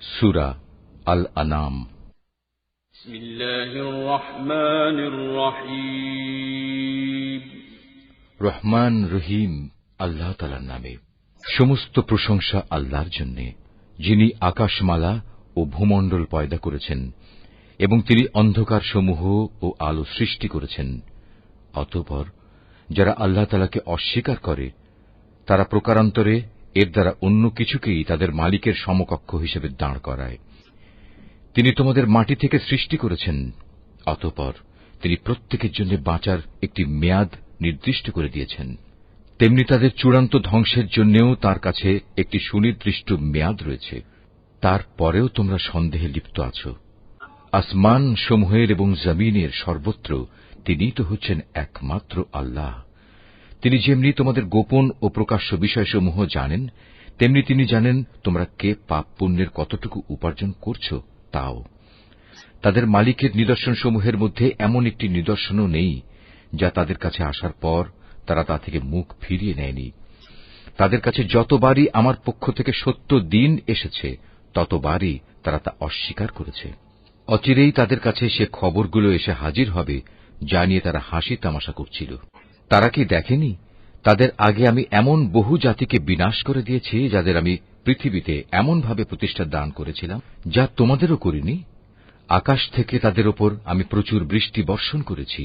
সূরা আল আনাম। বিসমিল্লাহির রহমানির রহিম। রহমান রহিম আল্লাহ তাআলার নামে। সমস্ত প্রশংসা আল্লাহর জন্য, যিনি আকাশমালা ও ভূমণ্ডল পয়দা করেছেন এবং তিনি অন্ধকার সমূহ ও আলো সৃষ্টি করেছেন। অতঃপর যারা আল্লাহ তাআলাকে অস্বীকার করে তারা প্রকারান্তরে এর দ্বারা অন্য কিছুকেই তাদের মালিকের সমকক্ষ হিসেবে দাঁড় করায়। তিনি তোমাদের মাটি থেকে সৃষ্টি করেছেন, অতঃপর তিনি প্রত্যেকের জন্য বাঁচার একটি মেয়াদ নির্দিষ্ট করে দিয়েছেন। তেমনি তাদের চূড়ান্ত ধ্বংসের জন্যও তাঁর কাছে একটি সুনির্দিষ্ট মেয়াদ রয়েছে। তারপরেও তোমরা সন্দেহে লিপ্ত আছো। আসমান সমূহের এবং জমিনের সর্বত্র তিনিই তো হচ্ছেন একমাত্র আল্লাহ। তিনি যেমনি তোমাদের গোপন ও প্রকাশ্য বিষয়সমূহ জানেন, তেমনি তিনি জানেন তোমরা কে পাপ পুণ্যের কতটুকু উপার্জন করছ তাও। তাদের মালিকের নিদর্শনসমূহের মধ্যে এমন একটি নিদর্শনও নেই যা তাদের কাছে আসার পর তারা তা থেকে মুখ ফিরিয়ে নেয়নি। তাদের কাছে যতবারই আমার পক্ষ থেকে সত্য দিন এসেছে ততবারই তারা তা অস্বীকার করেছে। অচিরেই তাদের কাছে সে খবরগুলো এসে হাজির হবে যা নিয়ে তারা হাসি তামাশা করছিল। তারা কি দেখেনি তাদের আগে আমি এমন বহু জাতিকে বিনাশ করে দিয়েছি যাদের আমি পৃথিবীতে এমনভাবে প্রতিষ্ঠা দান করেছিলাম যা তোমাদেরও করিনি। আকাশ থেকে তাদের ওপর আমি প্রচুর বৃষ্টি বর্ষণ করেছি,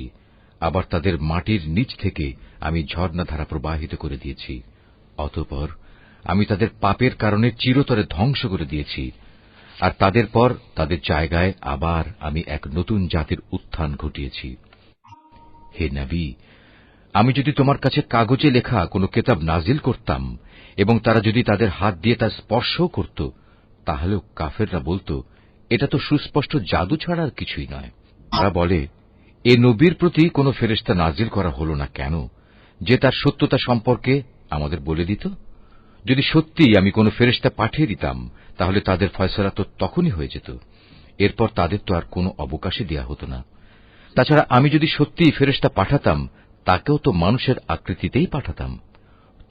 আবার তাদের মাটির নিচ থেকে আমি ঝর্ণাধারা প্রবাহিত করে দিয়েছি। অতঃপর আমি তাদের পাপের কারণে চিরতরে ধ্বংস করে দিয়েছি, আর তাদের পর তাদের জায়গায় আবার আমি এক নতুন জাতির উত্থান ঘটিয়েছি। হে নবী, আমি যদি তোমার কাছে কাগজে লেখা কোনো কিতাব নাজিল করতাম এবং তারা যদি তাদের হাত দিয়ে তা স্পর্শও করত, তাহলেও কাফেররা বলতো, এটা তো সুস্পষ্ট জাদু ছাড়া আর কিছুই নয়। তারা বলে, এ নবীর প্রতি কোনো ফেরেশতা নাজিল করা হল না কেন, যে তার সত্যতা সম্পর্কে আমাদের বলে দিত? যদি সত্যিই আমি কোনো ফেরেশতা পাঠিয়ে দিতাম তাহলে তাদের ফয়সালা তো তখনই হয়ে যেত। এরপর তাদের তো আর কোনো অবকাশই দেয়া হতো না। তাছাড়া আমি যদি সত্যিই ফেরেশতা পাঠাতাম তাকেও তো মানুষের আকৃতিতেই পাঠাতাম।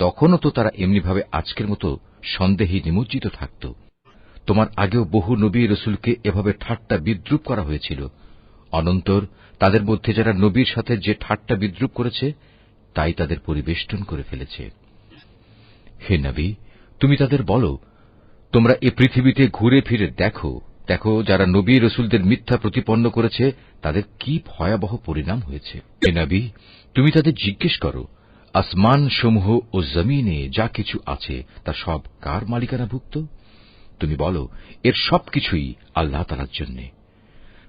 তখনও তো তারা এমনিভাবে আজকের মতো সন্দেহে নিমজ্জিত থাকত। তোমার আগেও বহু নবী রসুলকে এভাবে ঠাট্টা বিদ্রূপ করা হয়েছিল। অনন্তর তাদের মধ্যে যারা নবীর সাথে যে ঠাট্টা বিদ্রূপ করেছে তাই তাদের পরিবেষ্টন করে ফেলেছে। হে নবী, তুমি তাদের বলো, তোমরা এ পৃথিবীতে ঘুরে ফিরে দেখো, দেখো যারা নবী রসুলদের মিথ্যা প্রতিপন্ন করেছে তাদের কি ভয়াবহ পরিণাম হয়েছে। হে নবী, তুমি তাদের জিজ্ঞেস করো, আসমান সমূহ ও জমিনে যা কিছু আছে তা সব কার মালিকানাভুক্ত? তুমি বলো, এর সবকিছুই আল্লাহ তাআলার জন্য।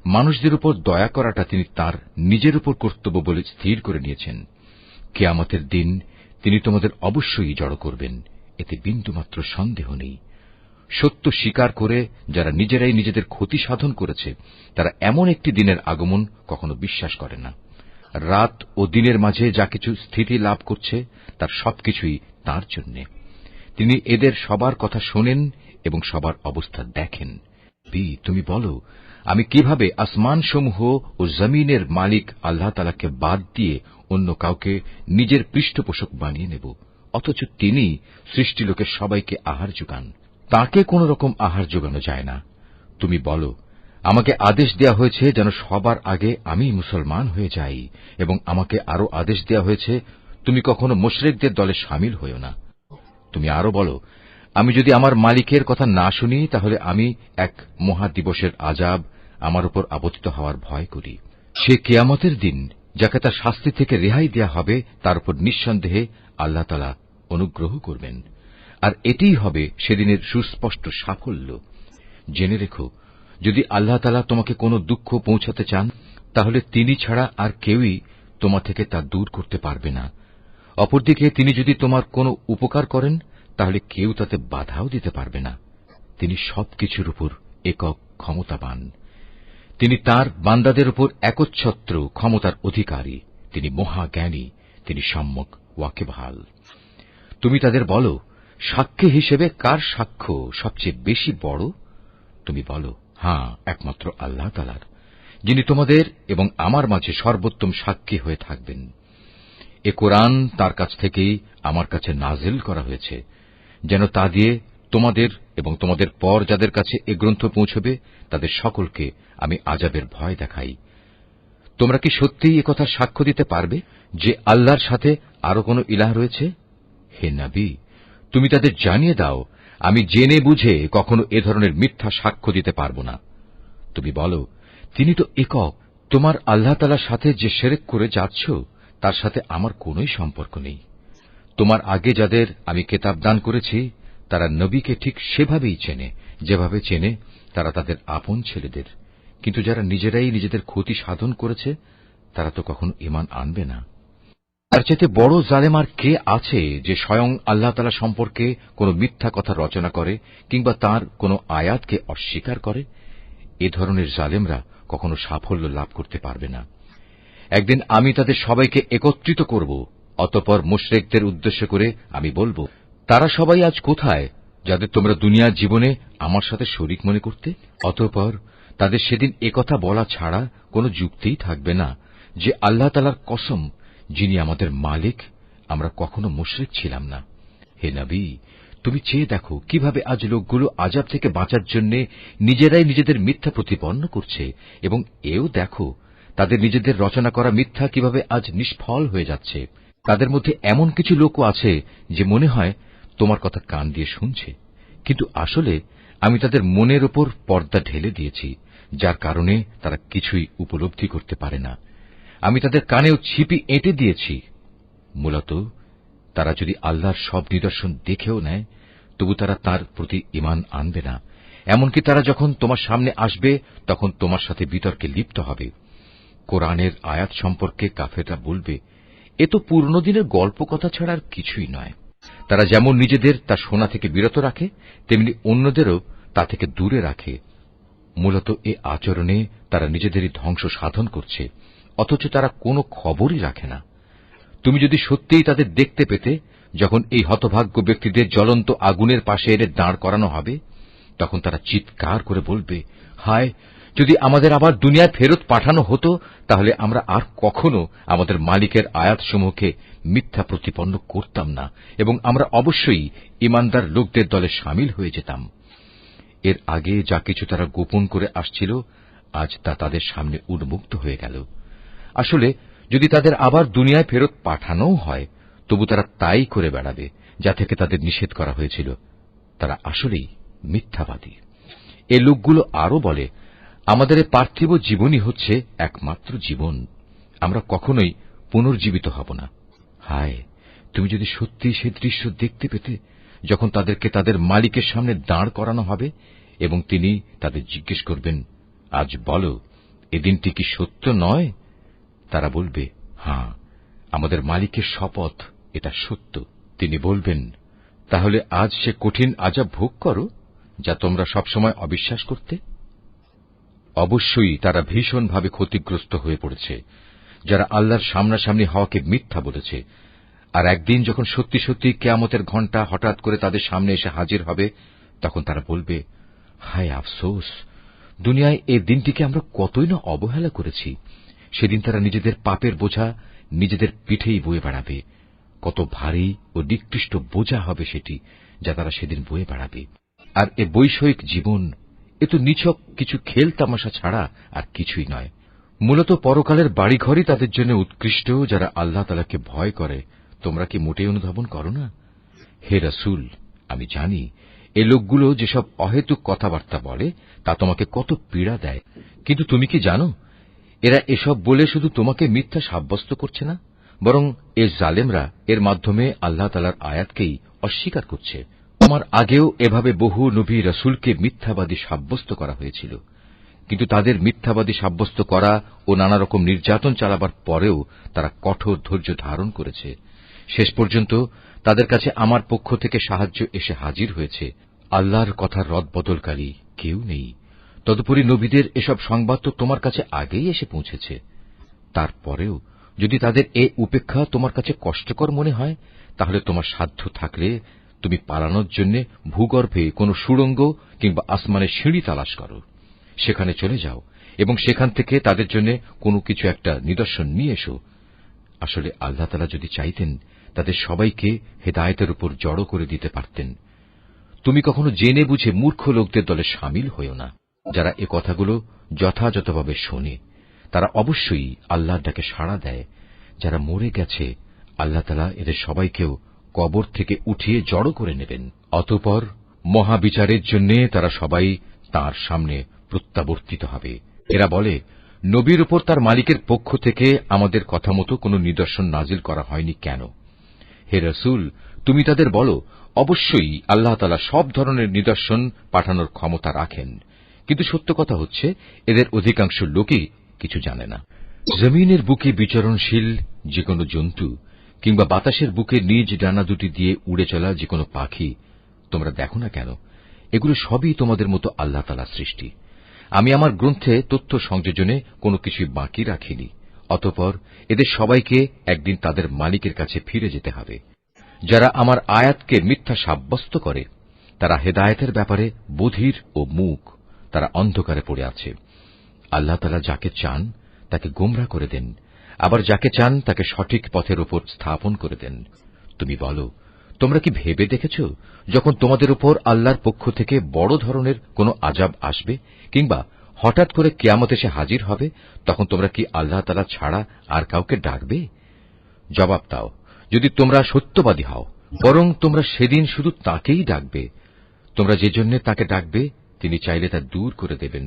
মানুষদের উপর দয়া করাটা তিনি তার নিজের উপর কর্তব্য বলে স্থির করে নিয়েছেন। কিয়ামতের দিন তিনি তোমাদের অবশ্যই জড়ো করবেন, এতে বিন্দুমাত্র সন্দেহ নেই। সত্য স্বীকার করে যারা নিজেরাই নিজেদের ক্ষতি সাধন করেছে তারা এমন একটি দিনের আগমন কখনো বিশ্বাস করে না। রাত ও দিনের মাঝে যা কিছু স্থিতি লাভ করছে তার সবকিছুই তাঁর জন্য। তিনি এদের সবার কথা শোনেন এবং সবার অবস্থা দেখেন। তুমি বলো, আমি কিভাবে আসমানসমূহ ও জমিনের মালিক আল্লাহ তাআলাকে বাদ দিয়ে অন্য কাউকে নিজের পৃষ্ঠপোষক বানিয়ে নেব, অথচ তিনি সৃষ্টিলোকের সবাইকে আহার যোগান। তাঁকে কোন রকম আহার যোগানো যায় না। তুমি বলো, আমাকে আদেশ দেয়া হয়েছে যেন সবার আগে আমি মুসলমান হয়ে যাই, এবং আমাকে আরো আদেশ দেয়া হয়েছে তুমি কখনো মুশরিকদের দলে শামিল হইও না। তুমি আরো বলো, আমি যদি আমার মালিকের কথা না শুনি তাহলে আমি এক মহা দিবসের আযাব আমার উপর আপতিত হওয়ার ভয় করি। সে কিয়ামতের দিন যাকে তার শাস্তি থেকে রেহাই দেয়া হবে তার উপর নিঃসন্দেহে আল্লাহ তাআলা অনুগ্রহ করবেন, আর এটিই হবে সেদিনের সুস্পষ্ট সাফল্য। জেনে রেখো, যদি আল্লাহ তাআলা তোমাকে কোনো দুঃখ পৌঁছাতে চান তাহলে তিনি ছাড়া আর কেউই তোমা থেকে তা দূর করতে পারবে না। অপরদিকে তিনি যদি তোমার কোনো উপকার করেন তাহলে কেউ তাতে বাধাও দিতে পারবে না। তিনি সবকিছুর উপর একক ক্ষমতাবান। তিনি তার বান্দাদের উপর একচ্ছত্র ক্ষমতার অধিকারী। তিনি মহাজ্ঞানী, তিনি সম্যক ওয়াকিবহাল। তুমি তাদের বলো, সাক্ষী হিসেবে কার সাক্ষ্য সবচেয়ে বেশি বড়? তুমি বলো, হ্যাঁ, একমাত্র আল্লাহ তাআলার, যিনি তোমাদের এবং আমার মাঝে সর্বোত্তম সাক্ষী হয়ে থাকবেন। এ কোরআন তার কাছ থেকেই আমার কাছে নাজিল করা হয়েছে, যেন তা দিয়ে তোমাদের এবং তোমাদের পর যাদের কাছে এ গ্রন্থ পৌঁছবে তাদের সকলকে আমি আযাবের ভয় দেখাই। তোমরা কি সত্যিই একথা সাক্ষ্য দিতে পারবে যে আল্লাহর সাথে আরো কোনো ইলাহ রয়েছে? হে নবী, তুমি তাদের জানিয়ে দাও, আমি জেনে বুঝে কখনো এ ধরনের মিথ্যা সাক্ষ্য দিতে পারব না। তুমি বলো, তিনি তো একক, তোমার আল্লাহ তাআলার সাথে যে শিরক করে যাচ্ছ তার সাথে আমার কোনোই সম্পর্ক নেই। তোমার আগে যাদের আমি কিতাব দান করেছি তারা নবীকে ঠিক সেভাবেই চেনে যেভাবে চেনে তারা তাদের আপন ছেলেদের, কিন্তু যারা নিজেরাই নিজেদের ক্ষতি সাধন করেছে তারা তো কখনো ঈমান আনবে না। তার চাইতে বড় জালেম আর কে আছে যে স্বয়ং আল্লাহ তাআলা সম্পর্কে কোনো মিথ্যা কথা রচনা করে কিংবা তাঁর কোনো আয়াতকে অস্বীকার করে? এ ধরনের জালেমরা কখনো সাফল্য লাভ করতে পারবে না। একদিন আমি তাদের সবাইকে একত্রিত করব, অতঃপর মুশরিকদের উদ্দেশ্য করে আমি বলবো, তারা সবাই আজ কোথায় যাদের তোমরা দুনিয়ার জীবনে আমার সাথে শরীক মনে করতে? অতঃপর তাদের সেদিন একথা বলা ছাড়া কোনো যুক্তিই থাকবে না যে আল্লাহ তাআলার কসম, যিনি আমাদের মালিক, আমরা কখনো মুশরিক ছিলাম না। হে নবী, তুমি চেয়ে দেখো কিভাবে আজ লোকগুলো আযাব থেকে বাঁচার জন্য নিজেরাই নিজেদের মিথ্যা প্রতিপন্ন করছে, এবং এও দেখো তাদের নিজেদের রচনা করা মিথ্যা কিভাবে আজ নিষ্ফল হয়ে যাচ্ছে। তাদের মধ্যে এমন কিছু লোকও আছে যে মনে হয় তোমার কথা কান দিয়ে শুনছে, কিন্তু আসলে আমি তাদের মনের ওপর পর্দা ঢেলে দিয়েছি, যার কারণে তারা কিছুই উপলব্ধি করতে পারে না। আমি তাদের কানেও ছিপি এঁটে দিয়েছি। মূলত তারা যদি আল্লাহর সব নিদর্শন দেখেও নেয় তবু তারা তার প্রতি ঈমান আনবে না। এমনকি তারা যখন তোমার সামনে আসবে তখন তোমার সাথে বিতর্কে লিপ্ত হবে। কোরআনের আয়াত সম্পর্কে কাফেররা বলবে, এ তো পুরনো দিনের গল্প কথা ছাড়া আর কিছুই নয়। তারা যেমন নিজেদের তা শোনা থেকে বিরত রাখে, তেমনি অন্যদেরও তা থেকে দূরে রাখে। মূলত এ আচরণে তারা নিজেদেরই ধ্বংস সাধন করছে, অথচ তারা কোনো খবরই রাখে না। তুমি যদি সত্যিই তাদের দেখতে পেতে, যখন এই হতভাগ্য ব্যক্তিদের জ্বলন্ত আগুনের পাশে এনে দাঁড় করানো হবে, তখন তারা চিৎকার করে বলবে, হায়, যদি আমাদের আবার দুনিয়ায় ফেরত পাঠানো হতো তাহলে আমরা আর কখনো আমাদের মালিকের আয়াতসমূহকে মিথ্যা প্রতিপন্ন করতাম না, এবং আমরা অবশ্যই ঈমানদার লোকদের দলে শামিল হয়ে যেতাম। এর আগে যা কিছু তারা গোপন করে আসছিল, আজ তা তাদের সামনে উন্মুক্ত হয়ে গেল। আসলে যদি তাদের আবার দুনিয়ায় ফেরত পাঠানোও হয় তবু তারা তাই করে বেড়াবে যা থেকে তাদের নিষেধ করা হয়েছিল। তারা আসলেই মিথ্যাবাদী। এ লোকগুলো আরো বলে, আমাদের এ পার্থিব জীবনই হচ্ছে একমাত্র জীবন, আমরা কখনোই পুনর্জীবিত হব না। হায়, তুমি যদি সত্যিই সে দৃশ্য দেখতে পেতে যখন তাদেরকে তাদের মালিকের সামনে দাঁড় করানো হবে এবং তিনি তাদের জিজ্ঞেস করবেন, আজ বলো, এ দিনটি কি সত্য নয়? তারা বলবে, হ্যাঁ, আমাদের মালিকের শপথ, এটা সত্য। তিনি বলবেন, তাহলে আজ সে কঠিন আযাব ভোগ করো যা তোমরা সবসময় অবিশ্বাস করতে। অবশ্যই তারা ভীষণভাবে ক্ষতিগ্রস্ত হয়ে পড়েছে, যারা আল্লাহর সামনাসামনি হওয়াকে মিথ্যা বলেছে। আর একদিন যখন সত্যি সত্যি কিয়ামতের ঘণ্টা হঠাৎ করে তাদের সামনে এসে হাজির হবে, তখন তারা বলবে, হায় আফসোস, দুনিয়ায় এ দিনটিকে আমরা কতই না অবহেলা করেছি। সেদিন তারা নিজেদের পাপের বোঝা নিজেদের পিঠেই বয়ে বেড়াবে। কত ভারী ও নিকৃষ্ট বোঝা হবে সেটি, যা তারা সেদিন বয়ে বেড়াবে। আর এ বৈষয়িক জীবন, এ তো নিছক কিছু খেল তামাশা ছাড়া আর কিছুই নয়। মূলত পরকালের বাড়িঘরই তাদের জন্য উৎকৃষ্ট, যারা আল্লাহ তাআলাকে ভয় করে। তোমরা কি মোটেই অনুধাবন করো না? হে রাসূল, আমি জানি এ লোকগুলো যেসব অহেতুক কথাবার্তা বলে তা তোমাকে কত পীড়া দেয়, কিন্তু তুমি কি জানো এরা এসব বলে শুধু তোমাকে মিথ্যা সাব্যস্ত করছে না, বরং এ জালেমরা এর মাধ্যমে আল্লাহ তাআলার আয়াতকেই অস্বীকার করছে। তোমার আগেও এভাবে বহু নবী রাসূলকে মিথ্যাবাদী সাব্যস্ত করা হয়েছিল, কিন্তু তাদের মিথ্যাবাদী সাব্যস্ত করা ও নানা রকম নির্যাতন চালাবার পরেও তারা কঠোর ধৈর্য ধারণ করেছে। শেষ পর্যন্ত তাদের কাছে আমার পক্ষ থেকে সাহায্য এসে হাজির হয়েছে। আল্লাহর কথার রদবদলকারী কেউ নেই। তদুপরি নবীদের এসব সংবাদ তো তোমার কাছে আগেই এসে পৌঁছেছে। তারপরেও যদি তাদের এ উপেক্ষা তোমার কাছে কষ্টকর মনে হয়, তাহলে তোমার সাধ্য থাকলে তুমি পালানোর জন্য ভূগর্ভে কোনো সুড়ঙ্গ কিংবা আসমানের সিঁড়ি তালাশ করো, সেখানে চলে যাও এবং সেখান থেকে তাদের জন্য কোনো কিছু একটা নিদর্শন নিয়ে এসো। আসলে আল্লাহ তাআলা যদি চাইতেন তাদের সবাইকে হেদায়েতের উপর জড়ো করে দিতে পারতেন। তুমি কখনো জেনে বুঝে মূর্খ লোকদের দলে সামিল হইও না। যারা এ কথাগুলো যথাযথভাবে শোনে তারা অবশ্যই আল্লাহর ডাকে সাড়া দেয়। যারা মরে গেছে আল্লাহ তাআলা এদের সবাইকেও কবর থেকে উঠিয়ে জড়ো করে নেবেন। অতঃপর মহাবিচারের জন্য তারা সবাই তাঁর সামনে প্রত্যাবর্তিত হবে। এরা বলে, নবীর উপর তার মালিকের পক্ষ থেকে আমাদের কথা মতো কোনো নিদর্শন নাজিল করা হয়নি কেন? হে রাসূল, তুমি তাদের বলো, অবশ্যই আল্লাহ তাআলা সব ধরনের নিদর্শন পাঠানোর ক্ষমতা রাখেন, কিন্তু সত্য কথা হচ্ছে এদের অধিকাংশ লোকই কিছু জানে না। জমিনের বুকে বিচরণশীল যে কোনো জন্তু কিংবা বাতাসের বুকে নিজ ডানা দুটি দিয়ে উড়ে চলা যে কোনো পাখি তোমরা দেখো না কেন? এগুলো সবই তোমাদের মতো আল্লাহ তাআলার সৃষ্টি। আমি আমার গ্রন্থে তথ্য সংযোজনে কোনো কিছুই বাকি রাখিনি। অতঃপর এদের সবাইকে একদিন তাদের মালিকের কাছে ফিরে যেতে হবে। যারা আমার আয়াতকে মিথ্যা সাব্যস্ত করে তারা হেদায়েতের ব্যাপারে বধির ও মূক, তারা অন্ধকারে পড়ে আছে। আল্লাহ তাআলা যাকে চান তাকে গোমরা করে দেন, আবার যাকে চান তাকে সঠিক পথের উপর স্থাপন করে দেন। তুমি বলো, তোমরা কি ভেবে দেখেছ যখন তোমাদের উপর আল্লাহর পক্ষ থেকে বড় ধরনের কোনো আযাব আসবে কিংবা হঠাৎ করে কিয়ামত এসে হাজির হবে, তখন তোমরা কি আল্লাহ তাআলা ছাড়া আর কাউকে ডাকবে? জবাব দাও, যদি তোমরা সত্যবাদী হও, বরং তোমরা সেদিন শুধু তাকেই ডাকবে। তোমরা যে জন্য তাকে ডাকবে তিনি চাইলে তা দূর করে দেবেন,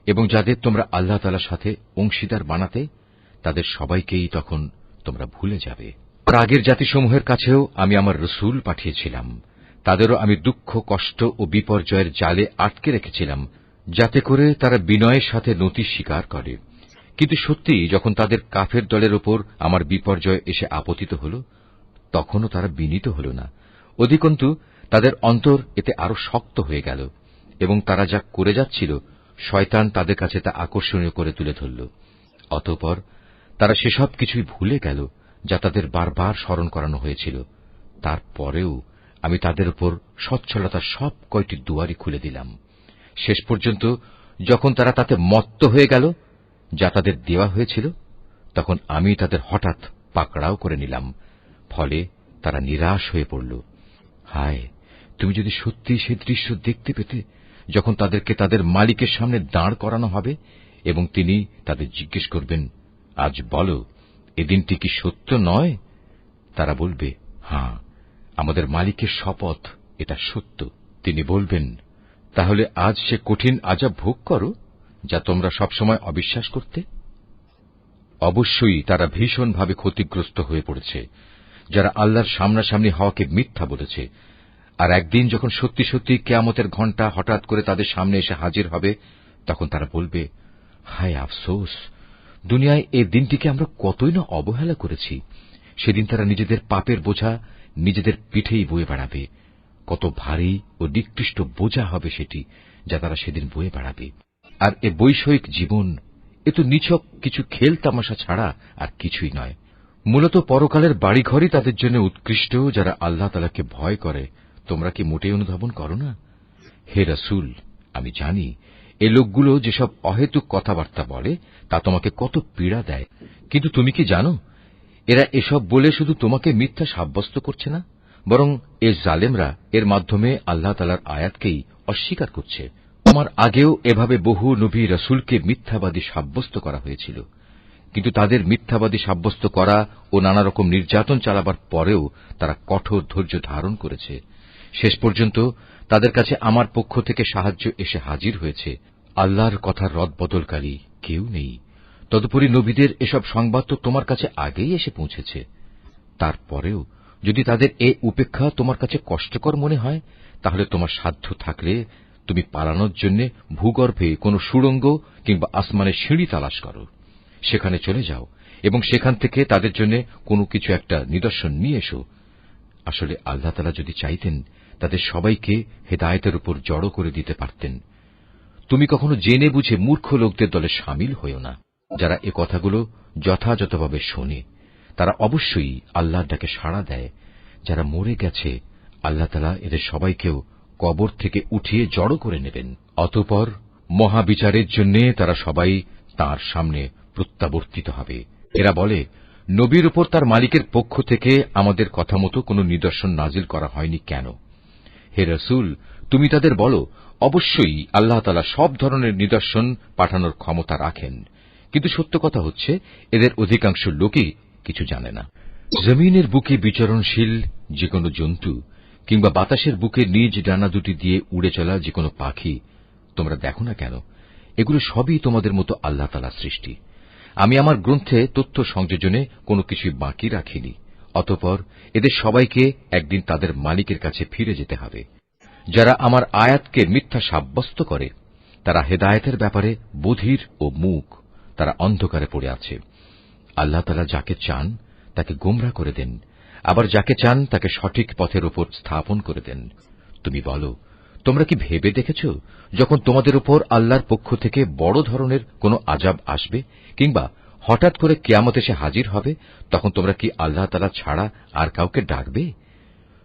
এবং যাদের তোমরা আল্লাহ তাআলার সাথে অংশীদার বানাতে তাদের সবাইকেই তখন তোমরা ভুলে যাবে। আগের জাতিসমূহের কাছেও আমি আমার রাসূল পাঠিয়েছিলাম, তাদেরও আমি দুঃখ, কষ্ট ও বিপর্যয়ের জালে আটকে রেখেছিলাম, যাতে করে তারা বিনয়ের সাথে নতি স্বীকার করে। কিন্তু সত্যি যখন তাদের কাফের দলের উপর আমার বিপর্যয় এসে আপতিত হল, তখনও তারা বিনীত হল না। অধিকন্তু তাদের অন্তর এতে আরো শক্ত হয়ে গেল, এবং তারা যা করে যাচ্ছিল শয়তান তাদের কাছে তা আকর্ষণীয় করে তুলে ধরল। অতঃপর তারা সেসব কিছুই ভুলে গেল যা তাদের বারবার স্মরণ করানো হয়েছিল। তারপরেও আমি তাদের উপর সচ্ছলতার সব কয়টি দুয়ারই খুলে দিলাম। শেষ পর্যন্ত যখন তারা তাতে মত্ত হয়ে গেল যা তাদের দেওয়া হয়েছিল, তখন আমি তাদের হঠাৎ পাকড়াও করে নিলাম। ফলে তারা নিরাশ হয়ে পড়ল। হায়, তুমি যদি সত্যি সে দৃশ্য দেখতে পেতে যখন তাদেরকে তাদের মালিকের সামনে দাঁড় করানো হবে এবং তিনি তাদের জিজ্ঞেস করবেন, আজ বলো, এ দিনটি কি সত্য নয়? তারা বলবে, হ্যাঁ, আমাদের মালিকের শপথ, এটা সত্য। তিনি বলবেন, তাহলে আজ সে কঠিন আযাব ভোগ করো যা তোমরা সবসময় অবিশ্বাস করতে। অবশ্যই তারা ভীষণভাবে ক্ষতিগ্রস্ত হয়ে পড়েছে, যারা আল্লাহর সামনাসামনি হওয়াকে মিথ্যা বলেছে। আর একদিন যখন সত্যি সত্যি কিয়ামতের ঘণ্টা হঠাৎ করে তাদের সামনে এসে হাজির হবে, তখন তারা বলবে, হায় আফসোস, দুনিয়ায় এ দিনটিকে আমরা কতই না অবহেলা করেছি। সেদিন তারা নিজেদের পাপের বোঝা নিজেদের পিঠেই বয়ে বেড়াবে। কত ভারী ও নিকৃষ্ট বোঝা হবে সেটি, যা তারা সেদিন বয়ে বেড়াবে। আর এ বৈষয়িক জীবন, এ তো নিছক কিছু খেল তামাশা ছাড়া আর কিছুই নয়। মূলত পরকালের বাড়িঘরই তাদের জন্য উৎকৃষ্ট, যারা আল্লাহ তাআলাকে ভয় করে। তোমরা কি মোটেই অনুধাবন করো না? হে রাসূল, আমি জানি এ লোকগুলো যেসব অহেতুক কথাবার্তা বলে তা তোমাকে কত পীড়া দেয়, কিন্তু তুমি কি জানো এরা এসব বলে শুধু তোমাকে মিথ্যা সাব্যস্ত করছে না, বরং এ জালেমরা এর মাধ্যমে আল্লাহ তাআলার আয়াতকেই অস্বীকার করছে। আমার আগেও এভাবে বহু নবী রাসূলকে মিথ্যাবাদী সাব্যস্ত করা হয়েছিল, কিন্তু তাদের মিথ্যাবাদী সাব্যস্ত করা ও নানা রকম নির্যাতন চালাবার পরেও তারা কঠোর ধৈর্য ধারণ করেছে। শেষ পর্যন্ত তাদের কাছে আমার পক্ষ থেকে সাহায্য এসে হাজির হয়েছে। আল্লাহর কথার রদবদলকারী কেউ নেই। তদুপরি নবীদের এসব সংবাদ তো তোমার কাছে আগেই এসে পৌঁছেছে। তারপরেও যদি তাদের এ উপেক্ষা তোমার কাছে কষ্টকর মনে হয়, তাহলে তোমার সাধ্য থাকলে তুমি পালানোর জন্য ভূগর্ভে কোনো সুড়ঙ্গ কিংবা আসমানের সিঁড়ি তালাশ করো। সেখানে চলে যাও এবং সেখান থেকে তাদের জন্য কোনো কিছু একটা নিদর্শন নিয়ে এসো। আসলে আল্লাহ তাআলা যদি চাইতেন তাদের সবাইকে হেদায়েতের উপর জড়ো করে দিতে পারতেন। তুমি কখনো জেনে বুঝে মূর্খ লোকদের দলে সামিল হইও না। যারা এ কথাগুলো যথাযথভাবে শোনে তারা অবশ্যই আল্লাহর ডাকে সাড়া দেয়। যারা মরে গেছে আল্লাহ তাআলা এদের সবাইকেও কবর থেকে উঠিয়ে জড়ো করে নেবেন। অতঃপর মহাবিচারের জন্য তারা সবাই তাঁর সামনে প্রত্যাবর্তিত হবে। এরা বলে, নবীর উপর তার মালিকের পক্ষ থেকে আমাদের কথা মতো কোনো নিদর্শন নাজিল করা হয়নি কেন? হে রসুল, তুমি তাদের বলো, অবশ্যই আল্লাহ তাআলা সব ধরনের নিদর্শন পাঠানোর ক্ষমতা রাখেন, কিন্তু সত্য কথা হচ্ছে এদের অধিকাংশ লোকই কিছু জানে না। জমিনের বুকে বিচরণশীল যে কোনো জন্তু কিংবা বাতাসের বুকে নিজ ডানা দুটি দিয়ে উড়ে চলা যে কোনো পাখি তোমরা দেখো না কেন, এগুলো সবই তোমাদের মতো আল্লাহ তাআলার সৃষ্টি। আমি আমার গ্রন্থে তথ্য সংযোজনে কোনো কিছুই বাকি রাখিনি। অতঃপর এদের সবাইকে একদিন তাদের মালিকের কাছে ফিরে যেতে হবে। যারা আমার আয়াতকে মিথ্যা সাব্যস্ত করে তারা হেদায়েতের ব্যাপারে বধির ও মূক, তারা অন্ধকারে পড়ে আছে। আল্লাহ তাআলা যাকে চান তাকে গোমরা করে দেন, আবার যাকে চান তাকে সঠিক পথের উপর স্থাপন করে দেন। তুমি বলো, তোমরা কি ভেবে দেখেছ যখন তোমাদের উপর আল্লাহর পক্ষ থেকে বড় ধরনের কোনো আযাব আসবে কিংবা হঠাৎ করে কিয়ামত এসে হাজির হবে, তখন তোমরা কি আল্লাহ তাআলা ছাড়া আর কাউকে ডাকবে?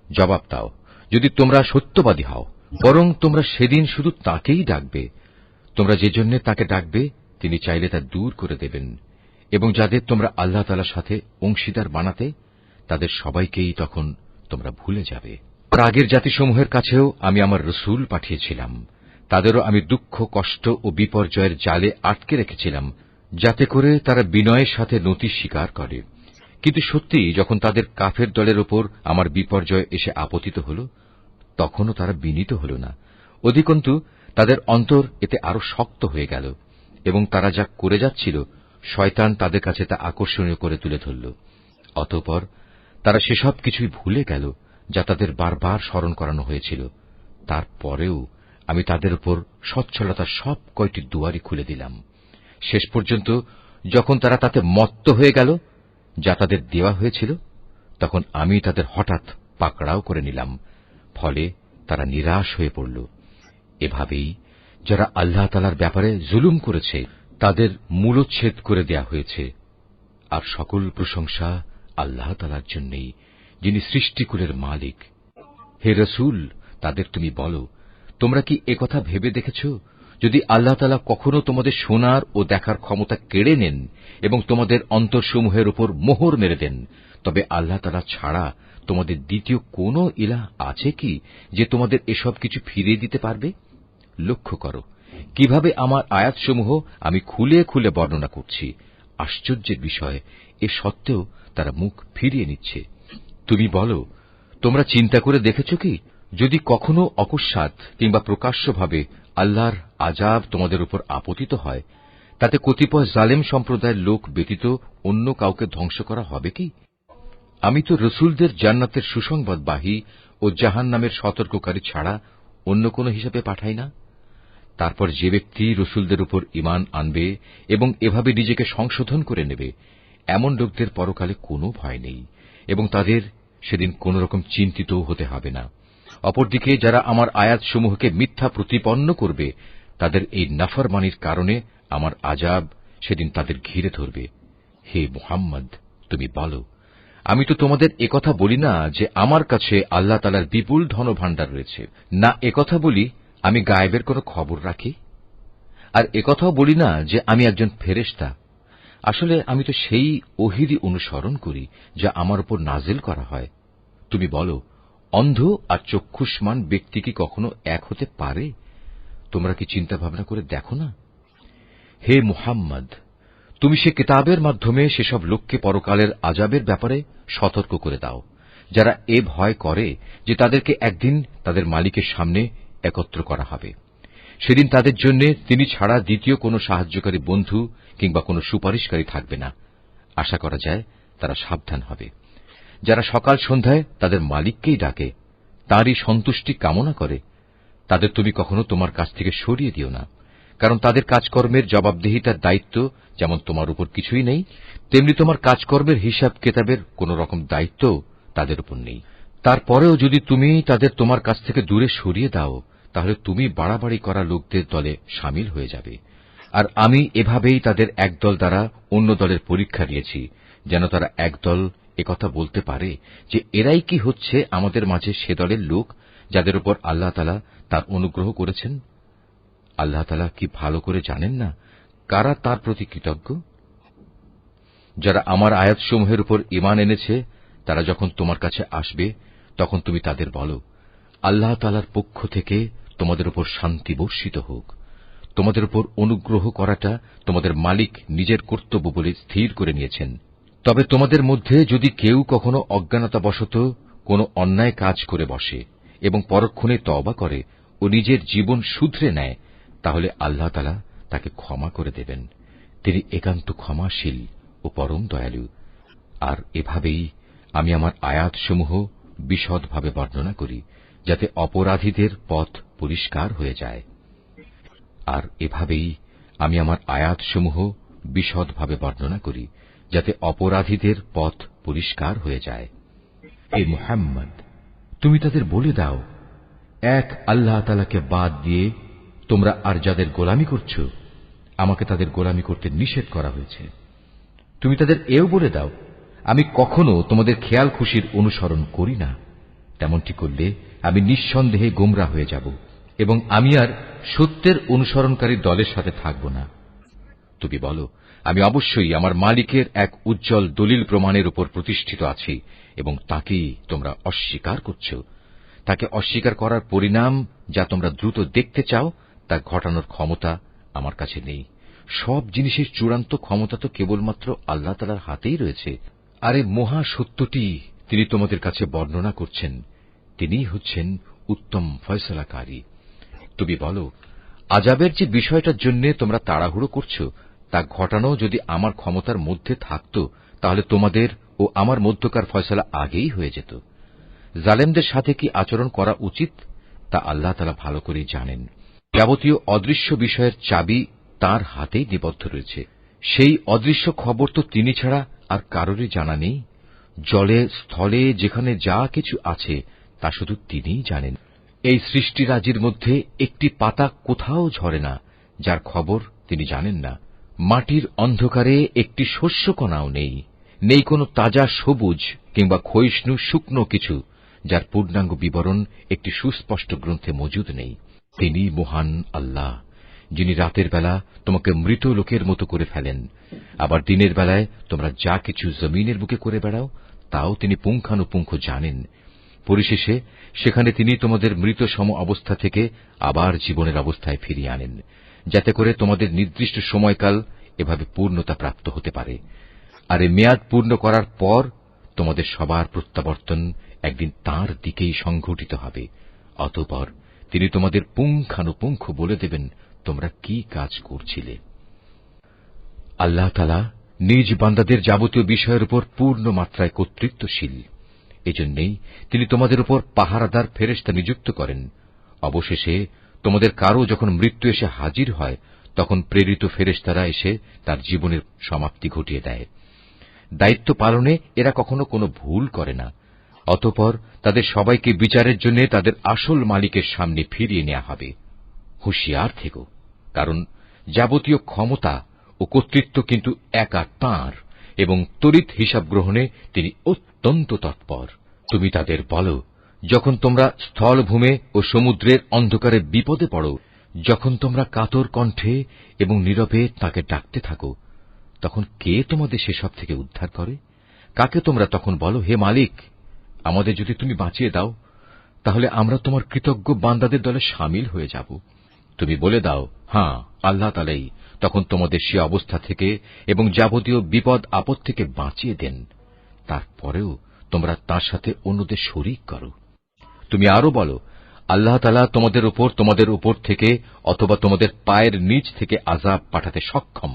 জবাব দাও, যদি তোমরা সত্যবাদী হও, বরং তোমরা সেদিন শুধু তাকেই ডাকবে। তোমরা যে জন্য তাকে ডাকবে তিনি চাইলে তা দূর করে দেবেন, এবং যাদের তোমরা আল্লাহ তাআলার সাথে অংশীদার বানাতে তাদের সবাইকেই তখন তোমরা ভুলে যাবে। আগের জাতিসমূহের কাছেও আমি আমার রসুল পাঠিয়েছিলাম, তাদেরও আমি দুঃখ, কষ্ট ও বিপর্যয়ের জালে আটকে রেখেছিলাম, যাতে করে তারা বিনয়ের সাথে নতি স্বীকার করে। কিন্তু সত্যি যখন তাদের কাফের দলের উপর আমার বিপর্যয় এসে আপতিত হল, তখনও তারা বিনীত হল না। অধিকন্তু তাদের অন্তর এতে আরো শক্ত হয়ে গেল, এবং তারা যা করে যাচ্ছিল শয়তান তাদের কাছে তা আকর্ষণীয় করে তুলে ধরল। অতঃপর তারা সেসব কিছুই ভুলে গেল যা তাদের বারবার স্মরণ করানো হয়েছিল। তারপরেও আমি তাদের উপর সচ্ছলতার সব কয়টি দুয়ারই খুলে দিলাম। শেষ পর্যন্ত যখন তারা তাতে মত্ত হয়ে গেল যা তাদের দেওয়া হয়েছিল, তখন আমি তাদের হঠাৎ পাকড়াও করে নিলাম, ফলে তারা নিরাশ হয়ে পড়ল। এভাবেই যারা আল্লাহ তাআলার ব্যাপারে জুলুম করেছে তাদের মূলচ্ছেদ করে দেয়া হয়েছে। আর সকল প্রশংসা আল্লাহ তাআলার জন্যই, যিনি সৃষ্টিকুলের মালিক। হে রসুল, তাদের তুমি বলো, তোমরা কি একথা ভেবে দেখেছ, যদি আল্লাহ তাআলা কখনো তোমাদের শোনার ও দেখার ক্ষমতা কেড়ে নেন এবং তোমাদের অন্তরসমূহের উপর মোহর মেরে দেন, তবে আল্লাহ তাআলা ছাড়া তোমাদের দ্বিতীয় কোনো ইলাহ আছে কি যে তোমাদের এসব কিছু ফিরিয়ে দিতে পারবে? লক্ষ্য করো কিভাবে আমার আয়াতসমূহ আমি খুলে খুলে বর্ণনা করছি। আশ্চর্যের বিষয়, এ সত্ত্বেও তারা মুখ ফিরিয়ে নিচ্ছে। তুমি বলো, তোমরা চিন্তা করে দেখেছ কি, যদি কখনো অকস্মাৎ কিংবা প্রকাশ্যভাবে আল্লাহর আযাব তোমাদের উপর আপতিত হয়, তাতে কতিপয় জালেম সম্প্রদায়ের লোক ব্যতীত অন্য কাউকে ধ্বংস করা হবে কি? আমি তো রসুলদের জান্নাতের সুসংবাদবাহী ও জাহান্নামের সতর্ককারী ছাড়া অন্য কোন হিসাবে পাঠাই না। তারপর যে ব্যক্তি রসুলদের উপর ঈমান আনবে এবং এভাবে নিজেকে সংশোধন করে নেবে, এমন লোকদের পরকালে কোনো ভয় নেই এবং তাদের সেদিন কোন রকম চিন্তিতও হতে হবে না। অপরদিকে যারা আমার আয়াতসমূহকে মিথ্যা প্রতিপন্ন করবে, তাদের এই নাফরমানির কারণে আমার আযাব সেদিন তাদের ঘিরে ধরবে। হে মুহাম্মদ, তুমি বলো, আমি তো তোমাদের একথা বলি না যে আমার কাছে আল্লাহ তাআলার বিপুল ধনভাণ্ডার রয়েছে, না একথা বলি আমি গায়েবের কোনো খবর রাখি, আর একথাও বলি না যে আমি একজন ফেরেশতা। আসলে আমি তো সেই ওহীরই অনুসরণ করি যা আমার উপর নাজিল করা হয়। তুমি বলো, অন্ধ আর চক্ষুষ্মান ব্যক্তি কি কখনো এক হতে পারে? তোমরা কি চিন্তা ভাবনা করে দেখো না? হে মুহাম্মদ, তুমি সে কিতাবের মাধ্যমে সেসব লোককে পরকালের আযাবের ব্যাপারে সতর্ক করে দাও, যারা এ ভয় করে যে তাদেরকে একদিন তাদের মালিকের সামনে একত্র করা হবে। সেদিন তাদের জন্য তিনি ছাড়া দ্বিতীয় কোনো সাহায্যকারী বন্ধু কিংবা কোনো সুপারিশকারী থাকবে না। আশা করা যায় তারা সাবধান হবে। যারা সকাল সন্ধ্যায় তাদের মালিককেই ডাকে, তাঁরই সন্তুষ্টি কামনা করে, তাদের তুমি কখনো তোমার কাছ থেকে সরিয়ে দিও না, কারণ তাদের কাজকর্মের জবাবদিহিতার দায়িত্ব যেমন তোমার উপর কিছুই নেই, তেমনি তোমার কাজকর্মের হিসাব কেতাবের কোন রকম দায়িত্ব তাদের উপর নেই। তারপরেও যদি তুমি তাদের তোমার কাছ থেকে দূরে সরিয়ে দাও, তাহলে তুমি বাড়াবাড়ি করা লোকদের দলে সামিল হয়ে যাবে। আর আমি এভাবেই তাদের একদল দ্বারা অন্য দলের পরীক্ষা নিয়েছি, যেন তারা একদল একথা বলতে পারে যে এরাই কি হচ্ছে আমাদের মাঝে সে দলের লোক যাদের উপর আল্লাহ তাআলা তার অনুগ্রহ করেছেন। আল্লাহ তাআলা কি ভালো করে জানেন না কারা তার প্রতি কৃতজ্ঞ? যারা আমার আয়াতসমূহের উপর ঈমান এনেছে তারা যখন তোমার কাছে আসবে, তখন তুমি তাদের বলো, আল্লাহ তাআলার পক্ষ থেকে তোমাদের উপর শান্তি বর্ষিত হোক। তোমাদের উপর অনুগ্রহ করাটা তোমাদের মালিক নিজের কর্তব্য বলে স্থির করে নিয়েছেন। তবে তোমাদের মধ্যে যদি কেউ কখনো অজ্ঞানতাবশত কোনো অন্যায় কাজ করে বসে এবং পরক্ষণে তওবা করে ও নিজের জীবন শুধরে নেয়, তাহলে আল্লাহ তাআলা তাকে ক্ষমা করে দেবেন। তিনি একান্ত ক্ষমাশীল ও পরম দয়ালু। আর এভাবেই আমি আমার আয়াতসমূহ বিশদভাবে বর্ণনা করি, যাতে অপরাধীদের পথ পরিষ্কার হয়ে যায়। আর এভাবেই আমি আমার আয়াতসমূহ বিশদভাবে বর্ণনা করি, যাতে অপরাধীদের পথ পরিষ্কার হয়ে যায়। হে মুহাম্মদ, তুমি তাদের বলে দাও, এক আল্লাহ তাআলাকে বাদ দিয়ে তোমরা আর যাদের গোলামি করছ, আমাকে তাদের গোলামি করতে নিষেধ করা হয়েছে। তুমি তাদের এও বলে দাও, আমি কখনো তোমাদের খেয়াল খুশির অনুসরণ করি না। তেমনটি করলে আমি নিঃসন্দেহে গোমরা হয়ে যাব এবং আমি আর সত্যের অনুসরণকারী দলের সাথে থাকব না। তুমি বলো, আমি অবশ্যই আমার মালিকের এক উজ্জ্বল দলিল প্রমাণের উপর প্রতিষ্ঠিত আছি এবং তাকেই তোমরা অস্বীকার করছ। তাকে অস্বীকার করার পরিণাম যা তোমরা দ্রুত দেখতে চাও, তা ঘটানোর ক্ষমতা আমার কাছে নেই। সব জিনিসের চূড়ান্ত ক্ষমতা তো কেবলমাত্র আল্লাহ তাআলার হাতেই রয়েছে। আর এই মহা সত্যটি তিনি তোমাদের কাছে বর্ণনা করছেন। তিনিই হচ্ছেন উত্তম ফয়সালাকারী। তুমি বলো, আযাবের যে বিষয়টার জন্য তোমরা তাড়াহুড়ো করছ, তা ঘটানো যদি আমার ক্ষমতার মধ্যে থাকত, তাহলে তোমাদের ও আমার মধ্যকার ফয়সালা আগেই হয়ে যেত। জালেমদের সাথে কি আচরণ করা উচিত, তা আল্লাহ তাআলা ভালো করেই জানেন। যাবতীয় অদৃশ্য বিষয়ের চাবি তাঁর হাতেই নিবদ্ধ রয়েছে। সেই অদৃশ্য খবর তো তিনি ছাড়া আর কারোরই জানা নেই। জলে স্থলে যেখানে যা কিছু আছে তা শুধু তিনিই জানেন। এই সৃষ্টিরাজির মধ্যে একটি পাতা কোথাও ঝরে না, যার খবর তিনি জানেন না। মাটির অন্ধকারে একটি শস্যকণাও নেই, নেই কোনো তাজা সবুজ কিংবা ক্ষয়িষ্ণু শুকনো কিছু, যার পূর্ণাঙ্গ বিবরণ একটি সুস্পষ্ট গ্রন্থে মজুদ নেই। তিনি মহান আল্লাহ, যিনি রাতের বেলা তোমাকে মৃত লোকের মতো করে ফেলেন, আবার দিনের বেলায় তোমরা যা কিছু জমিনের বুকে করে বেড়াও তাও তিনি পুঙ্খানুপুঙ্খ জানেন। পরিশেষে সেখানে তিনি তোমাদের মৃত সম অবস্থা থেকে আবার জীবনের অবস্থায় ফিরিয়ে আনেন, যাতে করে তোমাদের নির্দিষ্ট সময়কাল এভাবে পূর্ণতা প্রাপ্ত হতে পারে। আর এই মেয়াদ পূর্ণ করার পর তোমাদের সবার প্রত্যাবর্তন একদিন তাঁর দিকেই সংঘটিত হবে। অতঃপর তিনি তোমাদের পুঙ্খানুপুঙ্খ বলে দেবেন তোমরা কি কাজ করছিলে। আল্লাহ তাআলা নিজ বান্দাদের যাবতীয় বিষয়ের উপর পূর্ণ মাত্রায় কর্তৃত্বশীল। এজন্যই তিনি তোমাদের উপর পাহারাদার ফেরেশতা নিযুক্ত করেন। অবশেষে তোমাদের কারো যখন মৃত্যু এসে হাজির হয়, তখন প্রেরিত ফেরেশতারা এসে তার জীবনের সমাপ্তি ঘটিয়ে দেয়। দায়িত্ব পালনে এরা কখনো কোনো ভুল করে না। অতঃপর তাদের সবাইকে বিচারের জন্য তাদের আসল মালিকের সামনে ফিরিয়ে নেওয়া হবে। হুঁশিয়ার থেকো, কারণ যাবতীয় ক্ষমতা ও কর্তৃত্ব কিন্তু একা তাঁর এবং তড়িৎ হিসাব গ্রহণে তিনি অত্যন্ত তৎপর। তুমি তাদের বলো, যখন তোমরা স্থলভূমে ও সমুদ্রের অন্ধকারে বিপদে পড়ো, যখন তোমরা কাতর কণ্ঠে এবং নীরবে তাঁকে ডাকতে থাকো, তখন কে তোমাদের সেসব থেকে উদ্ধার করে? কাকে তোমরা তখন বলো, হে মালিক, আমাদের যদি তুমি বাঁচিয়ে দাও, তাহলে আমরা তোমার কৃতজ্ঞ বান্দাদের দলে শামিল হয়ে যাব। তুমি বলে দাও, হ্যাঁ, আল্লাহ তাআলাই তখন তোমাদের সে অবস্থা থেকে এবং যাবতীয় বিপদ আপদ থেকে বাঁচিয়ে দেন। তারপরেও তোমরা তাঁর সাথে অন্যদের শরীক করো। তুমি আরো বলো, আল্লাহ তাআলা তোমাদের উপর থেকে অথবা তোমাদের পায়ের নিচ থেকে আযাব পাঠাতে সক্ষম,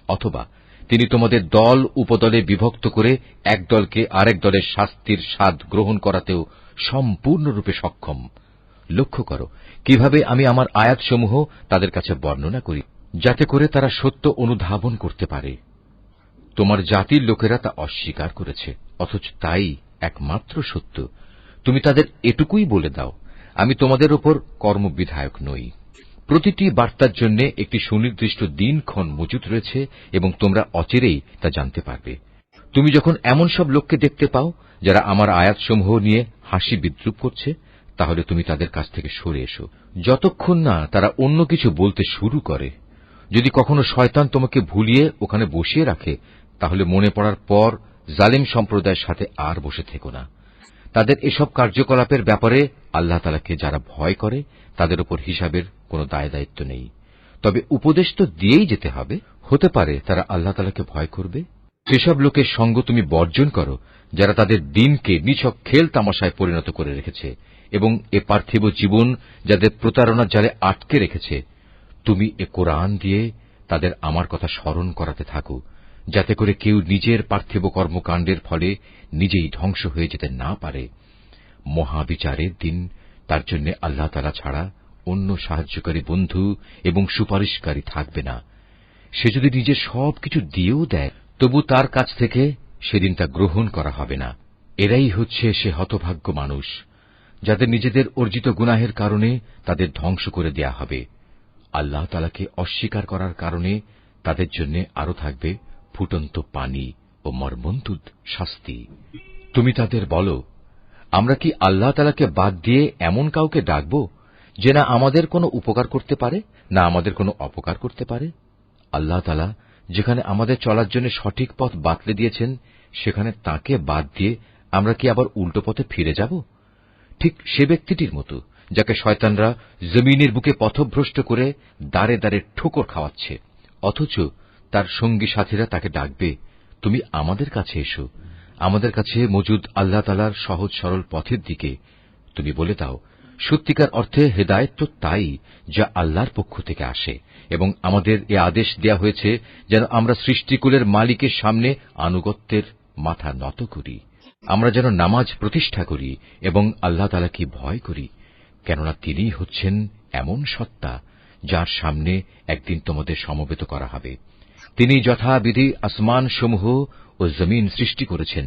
অথবা তিনি তোমাদের দল উপদলে বিভক্ত করে এক দলকে আরেক দলের শাস্তির স্বাদ গ্রহণ করাতেও সম্পূর্ণরূপে সক্ষম। লক্ষ্য করো কিভাবে আমি আমার আয়াতসমূহ তাদের কাছে বর্ণনা করি, যাতে করে তারা সত্য অনুধাবন করতে পারে। তোমার জাতির লোকেরা তা অস্বীকার করেছে, অথচ তাই একমাত্র সত্য। তুমি তাদের এটুকুই বলে দাও, আমি তোমাদের উপর কর্মবিধায়ক নই। প্রতিটি বার্তার জন্য একটি সুনির্দিষ্ট দিনক্ষণ মজুদ রয়েছে এবং তোমরা অচিরেই তা জানতে পারবে। তুমি যখন এমন সব লোককে দেখতে পাও যারা আমার আয়াতসমূহ নিয়ে হাসি বিদ্রুপ করছে, তাহলে তুমি তাদের কাছ থেকে সরে এসো, যতক্ষণ না তারা অন্য কিছু বলতে শুরু করে। যদি কখনো শয়তান তোমাকে ভুলিয়ে ওখানে বসিয়ে রাখে, তাহলে মনে পড়ার পর জালিম সম্প্রদায়ের সাথে আর বসে থেকো না। তাদের এসব কার্যকলাপের ব্যাপারে আল্লাহ তাআলাকে যারা ভয় করে তাদের উপর হিসাবের কোনো দায়-দায়িত্ব নেই। তবে উপদেশ তো দিয়েই যেতে হবে। হতে পারে তারা আল্লাহ তাআলাকে ভয় করবে। সেসব লোকের সঙ্গ তুমি বর্জন করো যারা তাদের দিনকে নিছক খেল তামাশায় পরিণত করে রেখেছে এবং এ পার্থিব জীবন যাদের প্রতারণার জালে আটকে রেখেছে। তুমি এ কোরআন দিয়ে তাদের আমার কথা স্মরণ করাতে থাকো, যাতে করে কেউ নিজের পার্থিব কর্মকাণ্ডের ফলে নিজেই ধ্বংস হয়ে যেতে না পারে। মহাবিচারের দিন তার জন্য আল্লাহ তাআলা ছাড়া অন্য সাহায্যকারী বন্ধু এবং সুপারিশকারী থাকবে না। সে যদি নিজের সবকিছু দিয়েও দেয়, তবু তার কাছ থেকে সেদিন তা গ্রহণ করা হবে না। এরাই হচ্ছে সে হতভাগ্য মানুষ যাদের নিজেদের অর্জিত গুনাহের কারণে তাদের ধ্বংস করে দেয়া হবে। আল্লাহ তাআলাকে অস্বীকার করার কারণে তাদের জন্য আরো থাকবে ফুটন্ত পানি ও মর্মন্তুদ শাস্তি। তুমি তাদের বলো, আমরা কি আল্লাহ তাআলাকে বাদ দিয়ে এমন কাউকে ডাকব যে না আমাদের কোনো উপকার করতে পারে না আমাদের কোনো অপকার করতে পারে? আল্লাহ তাআলা যেখানে আমাদের চলার জন্য সঠিক পথ বাতলে দিয়েছেন, সেখানে তাকে বাদ দিয়ে আমরা কি আবার উল্টো পথে ফিরে যাব? ঠিক সে ব্যক্তিটির মতো যাকে শয়তানরা জমিনের বুকে পথভ্রষ্ট করে দাঁড়ে দাঁড়ে ঠোকর খাওয়াচ্ছে, অথচ তার সঙ্গী সাথীরা তাকে ডাকবে, তুমি আমাদের কাছে এসো, আমাদের কাছে মজুদ আল্লাহ তাআলার সহজ সরল পথের দিকে। তুমি বলে দাও, সত্যিকার অর্থে হেদায়েত তো তাই যা আল্লাহর পক্ষ থেকে আসে, এবং আমাদের এ আদেশ দেয়া হয়েছে যেন আমরা সৃষ্টিকুলের মালিকের সামনে আনুগত্যের মাথা নত করি। আমরা যেন নামাজ প্রতিষ্ঠা করি এবং আল্লাহ তাআলাকে ভয় করি, কেননা তিনিই হচ্ছেন এমন সত্তা যার সামনে একদিন তোমাদের সমবেত করা হবে। তিনি যথাবিধি আসমান সমূহ ও জমিন সৃষ্টি করেছেন।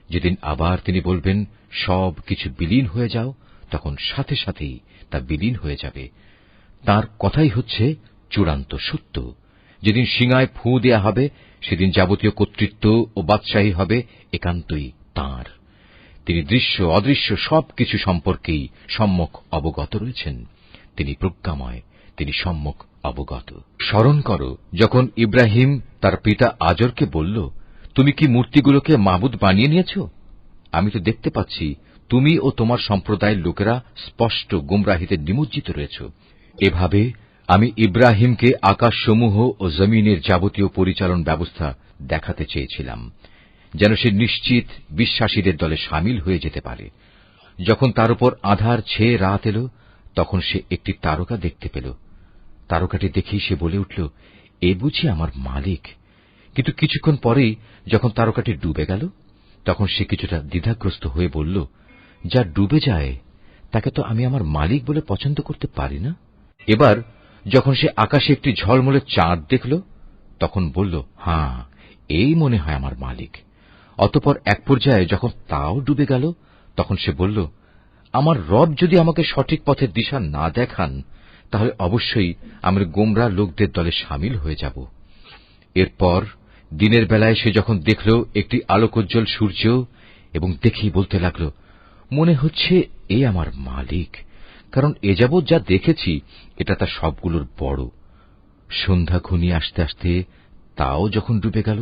যেদিন আবার তিনি বলবেন সব কিছু বিলীন হয়ে যাও, তখন সাথে সাথেই তা বিলীন হয়ে যাবে। তাঁর কথাই হচ্ছে চূড়ান্ত সত্য। যেদিন সিঙায় ফু দেয়া হবে, সেদিন যাবতীয় কর্তৃত্ব ও বাদশাহী হবে একান্তই তাঁর। তিনি দৃশ্য অদৃশ্য সবকিছু সম্পর্কেই সম্যক অবগত রয়েছেন। তিনি প্রজ্ঞাময়, তিনি সম্যক অবগত। স্মরণ করো যখন ইব্রাহিম তার পিতা আজরকে বলল, তুমি কি মূর্তিগুলোকে মাবুদ বানিয়ে নিয়েছ? আমি তো দেখতে পাচ্ছি তুমি ও তোমার সম্প্রদায়ের লোকেরা স্পষ্ট গুমরাহিতে নিমজ্জিত রয়েছ। এভাবে আমি ইব্রাহিমকে আকাশসমূহ ও জমিনের যাবতীয় পরিচালন ব্যবস্থা দেখাতে চেয়েছিলাম, যেন সে নিশ্চিত বিশ্বাসীদের দলে সামিল হয়ে যেতে পারে। যখন তার উপর আঁধার ছেয়ে রাত এল, তখন সে একটি তারকা দেখতে পেল। তারকাটি দেখেই সে বলে উঠল, এ বুঝি আমার মালিক। কিন্তু কিছুক্ষণ পরেই যখন তারকাটি ডুবে গেল, তখন সে কিছুটা দ্বিধাগ্রস্ত হয়ে বলল, যা ডুবে যায় তাকে তো আমি আমার মালিক বলে পছন্দ করতে পারি না। এবার যখন সে আকাশে একটি ঝলমলে চাঁদ দেখল, তখন বলল, হ্যাঁ, এই মনে হয় আমার মালিক। অতঃপর এক পর্যায়ে যখন তাও ডুবে গেল, তখন সে বলল, আমার রব যদি আমাকে সঠিক পথের দিশা না দেখান, তাহলে অবশ্যই আমি গোমরা লোকদের দলে সামিল হয়ে যাব। এরপর দিনের বেলায় সে যখন দেখল একটি আলোকোজ্জ্বল সূর্য, এবং দেখেই বলতে লাগল, মনে হচ্ছে এ আমার মালিক, কারণ এ যাবৎ যা দেখেছি এটা তার সবগুলোর বড়। সন্ধ্যা ঘনিয়ে আসতে আসতে তাও যখন ডুবে গেল,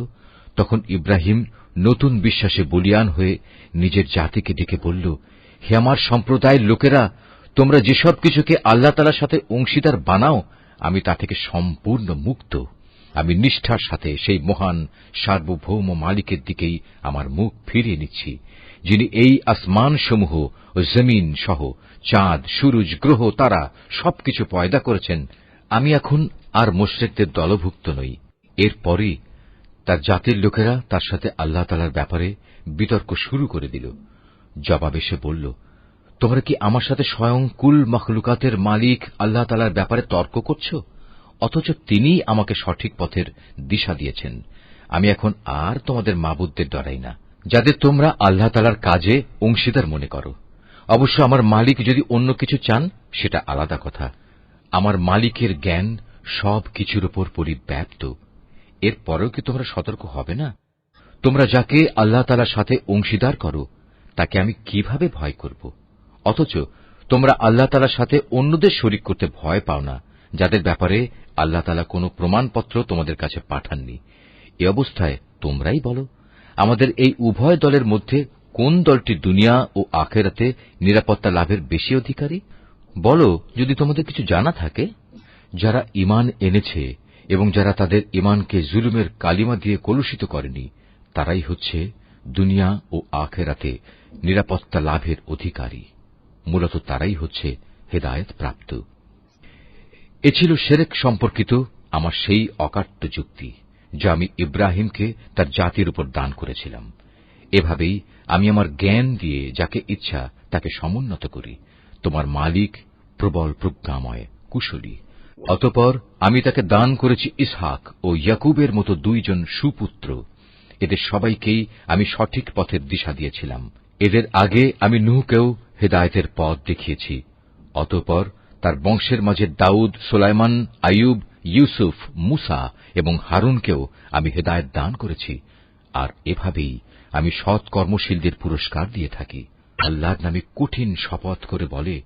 তখন ইব্রাহিম নতুন বিশ্বাসে বলীয়ান হয়ে নিজের জাতিকে ডেকে বলল, হে আমার সম্প্রদায়ের লোকেরা, তোমরা যেসব কিছুকে আল্লাহ তাআলার সাথে অংশীদার বানাও, আমি তা থেকে সম্পূর্ণ মুক্ত। আমি নিষ্ঠার সাথে সেই মহান সার্বভৌম মালিকের দিকেই আমার মুখ ফিরিয়ে নিচ্ছি, যিনি এই আসমানসমূহ ও জমিন সহ চাঁদ, সূরজ, গ্রহ, তারা সবকিছু পয়দা করেছেন। আমি এখন আর মুশরিকদের দলভুক্ত নই। এরপরই তার জাতির লোকেরা তার সাথে আল্লাহ তাআলার ব্যাপারে বিতর্ক শুরু করে দিল। জবাবে সে বলল, তোমরা কি আমার সাথে স্বয়ং কুল মখলুকাতের মালিক আল্লাহ তাআলার ব্যাপারে তর্ক করছ? অথচ তিনিই আমাকে সঠিক পথের দিশা দিয়েছেন। আমি এখন আর তোমাদের মাবুদদের ডরাই না, যাদের তোমরা আল্লাহ তাআলার কাজে অংশীদার মনে করো। অবশ্য আমার মালিক যদি অন্য কিছু চান, সেটা আলাদা কথা। আমার মালিকের জ্ঞান সব কিছুর উপর পরিব্যাপ্ত। এরপরেও কি তোমরা সতর্ক হবে না? তোমরা যাকে আল্লাহ তাআলার সাথে অংশীদার করো, তাকে আমি কিভাবে ভয় করব? অথচ তোমরা আল্লাহ তাআলার সাথে অন্যদের শরীক করতে ভয় পাও না, যাদের ব্যাপারে আল্লাহ তাআলা কোনো প্রমাণপত্র তোমাদের কাছে পাঠাননি। এ অবস্থায় তোমরাই বলো, আমাদের এই উভয় দলের মধ্যে কোন দলটি দুনিয়া ও আখেরাতে নিরাপত্তা লাভের বেশি অধিকারী? বলো, যদি তোমাদের কিছু জানা থাকে। যারা ঈমান এনেছে এবং যারা তাদের ঈমানকে জুলুমের কালিমা দিয়ে কলুষিত করেনি, তারাই হচ্ছে দুনিয়া ও আখেরাতে নিরাপত্তা লাভের অধিকারী। মূলত তারাই হচ্ছে হেদায়েত প্রাপ্ত। এ ছিল শিরক সম্পর্কিত আমার সেই অকাট্য যুক্তি, যা আমি ইব্রাহিমকে তার জাতির উপর দান করেছিলাম। এভাবেই আমি আমার জ্ঞান দিয়ে যাকে ইচ্ছা তাকে সমুন্নত করি। তোমার মালিক প্রবল প্রজ্ঞাময়, কুশলী। অতঃপর আমি তাকে দান করেছি ইসহাক ও ইয়াকুবের মতো 2 জন সুপুত্র। এদের সবাইকেই আমি সঠিক পথের দিশা দিয়েছিলাম। এদের আগে আমি নূহকেও হেদায়েতের পথ দেখিয়েছি। অতঃপর তার বংশের মাঝে দাউদ, সুলাইমান, আইয়ুব, ইউসুফ, মুসা এবং হারুনকেও আমি হেদায়েত দান করেছি। আর এভাবেই আমি সৎ কর্মশীলদের পুরস্কার দিয়ে থাকি। আল্লাহর নামে কঠিন শপথ করে বলে,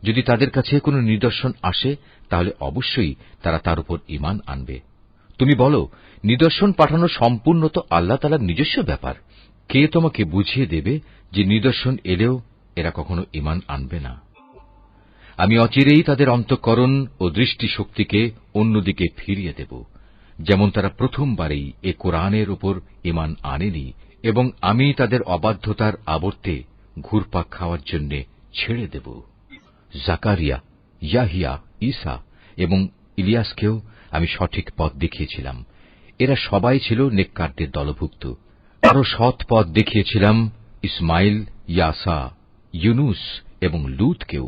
যদি তাদের কাছে কোনো নিদর্শন আসে তাহলে অবশ্যই তারা তার উপর ঈমান আনবে। তুমি বলো, নিদর্শন পাঠানো সম্পূর্ণ তো আল্লাহ তাআলার নিজস্ব ব্যাপার। কে তোমাকে বুঝিয়ে দেবে যে নিদর্শন এলেও এরা কখনো ঈমান আনবে না? আমি অচিরেই তাদের অন্তঃকরণ ও দৃষ্টিশক্তিকে অন্যদিকে ফিরিয়ে দেব, যেমন তারা প্রথমবারেই এ কোরআনের উপর ঈমান আনেনি, এবং আমি তাদের অবাধ্যতার আবর্তে ঘুরপাক খাওয়ার জন্য ছেড়ে দেব। জাকারিয়া, ইয়াহিয়া, ঈসা এবং ইলিয়াসকেও আমি সঠিক পথ দেখিয়েছিলাম। এরা সবাই ছিল নেককারদের দলভুক্ত। আরো সৎ পথ দেখিয়েছিলাম ইসমাইল, ইয়াসা, ইউনুস এবং লূতকেও।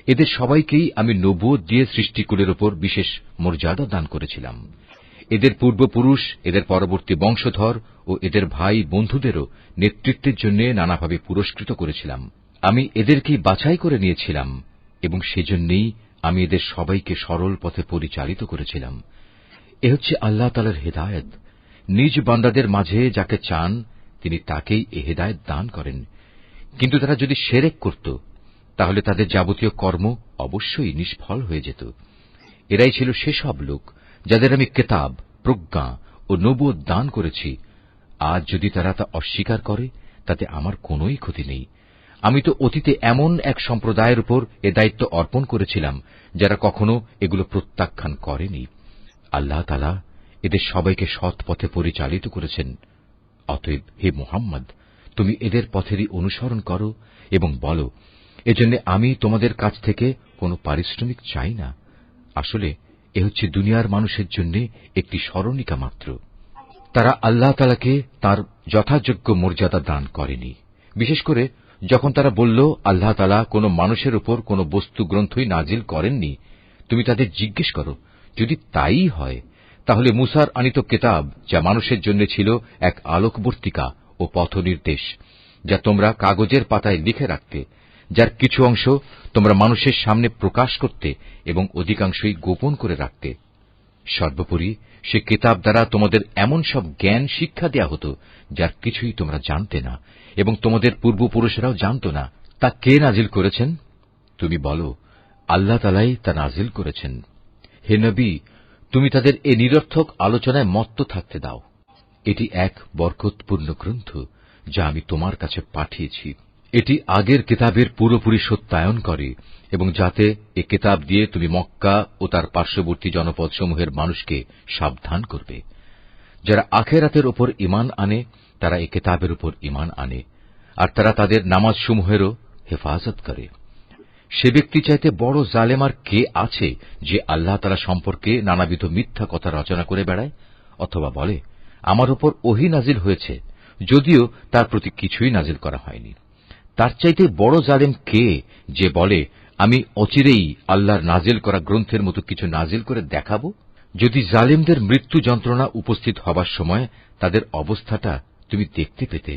এদের সবাইকেই আমি নবুয়ত দিয়ে সৃষ্টিকুলের উপর বিশেষ মর্যাদা দান করেছিলাম। এদের পূর্বপুরুষ, এদের পরবর্তী বংশধর ও এদের ভাই বন্ধুদেরও নেতৃত্বের জন্য নানাভাবে পুরস্কৃত করেছিলাম। আমি এদেরকেই বাছাই করে নিয়েছিলাম এবং সেজন্যই আমি এদের সবাইকে সরল পথে পরিচালিত করেছিলাম। এ হচ্ছে আল্লাহ তাআলার হেদায়েত। নিজ বান্দাদের মাঝে যাকে চান তিনি তাকেই এ হেদায়েত দান করেন। কিন্তু তারা যদি শিরক করত তাহলে তাদের যাবতীয় কর্ম অবশ্যই নিষ্ফল হয়ে যেত। এরাই ছিল সেসব লোক যাদের আমি কিতাব, প্রজ্ঞা ও নবুয়ত দান করেছি। আজ যদি তারা তা অস্বীকার করে তাতে আমার কোনোই ক্ষতি নেই। আমি তো অতীতে এমন এক সম্প্রদায়ের উপর এ দায়িত্ব অর্পণ করেছিলাম যারা কখনো এগুলো প্রত্যাখ্যান করেনি। আল্লাহ তাআলা এদের সবাইকে সৎ পথে পরিচালিত করেছেন। অতএব হে মুহাম্মদ, তুমি এদের পথেরই অনুসরণ করো এবং বলো, এজন্য আমি তোমাদের কাছ থেকে কোনো পারিশ্রমিক চাই না। আসলে এ হচ্ছে দুনিয়ার মানুষের জন্য একটি স্মরণিকা মাত্র। তারা আল্লাহ তাআলাকে তাঁর যথাযোগ্য মর্যাদা দান করেনি। বিশেষ করে যখন তারা বলল আল্লাহ তাআলা কোনো মানুষের উপর কোনো বস্তু গ্রন্থই নাজিল করেননি, তুমি তাদের জিজ্ঞেস করো, যদি তাই হয় তাহলে মুসার আনিত কিতাব, যা মানুষের জন্য ছিল এক আলোকবর্তিকা ও পথনির্দেশ, যা তোমরা কাগজের পাতায় লিখে রাখতে, যার কিছু অংশ তোমরা মানুষের সামনে প্রকাশ করতে এবং অধিকাংশই গোপন করে রাখতে। সর্বোপরি সে কিতাব দ্বারা তোমাদের এমন সব জ্ঞান শিক্ষা দেয়া হতো যার কিছুই তোমরা জানতে না এবং তোমাদের পূর্বপুরুষেরাও জানত না। তা কে নাজিল করেছেন? তুমি বলো, আল্লাহ তাআলাই তা নাজিল করেছেন। হে নবী, তুমি তাদের এ নিরর্থক আলোচনায় মত্ত থাকতে দাও। এটি এক বরকতপূর্ণ গ্রন্থ যা আমি তোমার কাছে পাঠিয়েছি। এটি আগের কিতাবের পুরোপুরি সত্যায়ন করে এবং যাতে এ কিতাব দিয়ে তুমি মক্কা ও তার পার্শ্ববর্তী জনপদসমূহের মানুষকে সাবধান করবে। যারা আখিরাতের উপর ঈমান আনে তারা এ কিতাবের উপর ঈমান আনে, আর তারা তাদের নামাজসমূহেরও হেফাজত করে। সে ব্যক্তি চাইতে বড় জালেম আর কে আছে যে আল্লাহ তাআলা সম্পর্কে নানাবিধ মিথ্যা কথা রচনা করে বেড়ায়, অথবা বলে আমার উপর ওহী নাজিল হয়েছে, যদিও তার প্রতি কিছুই নাজিল করা হয়নি। তার চাইতে বড় জালেম কে যে বলে আমি অচিরেই আল্লাহর নাজিল করা গ্রন্থের মতো কিছু নাজিল করে দেখাবো? যদি জালেমদের মৃত্যু যন্ত্রণা উপস্থিত হবার সময় তাদের অবস্থাটা তুমি দেখতে পেতে,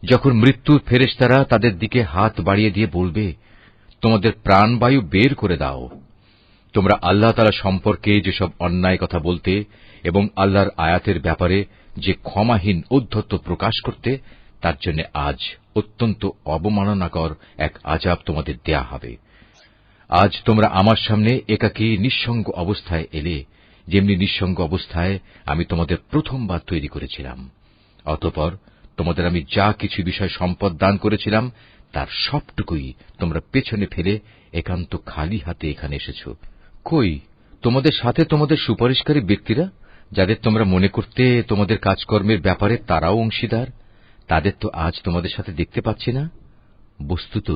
যখন মৃত্যুর ফেরেশতারা তাদের দিকে হাত বাড়িয়ে দিয়ে বলবে, তোমাদের প্রাণবায়ু বের করে দাও। তোমরা আল্লাহ তাআলা সম্পর্কে যেসব অন্যায় কথা বলতে এবং আল্লাহর আয়াতের ব্যাপারে যে ক্ষমাহীন ঔদ্ধত্য প্রকাশ করতে, তার জন্য আজ অত্যন্ত অবমাননাকর এক আযাব তোমাদের দেয়া হবে। আজ তোমরা আমার সামনে একাকী নিঃসঙ্গ অবস্থায় এলে, যেমনি নিঃসঙ্গ অবস্থায় আমি তোমাদের প্রথমবার তৈরি করেছিলাম। অতঃপর তোমাদের আমি যা কিছু বিষয় সম্পদ দান করেছিলাম তার সবটুকুই তোমরা পেছনে ফেলে একান্ত খালি হাতে এখানে এসেছ। কই তোমাদের সাথে তোমাদের সুপারিশকারী ব্যক্তিরা, যাদের তোমরা মনে করতে তোমাদের কাজকর্মের ব্যাপারে তারাও অংশীদার, তাদের তো আজ তোমাদের সাথে দেখতে পাচ্ছি না। বস্তুত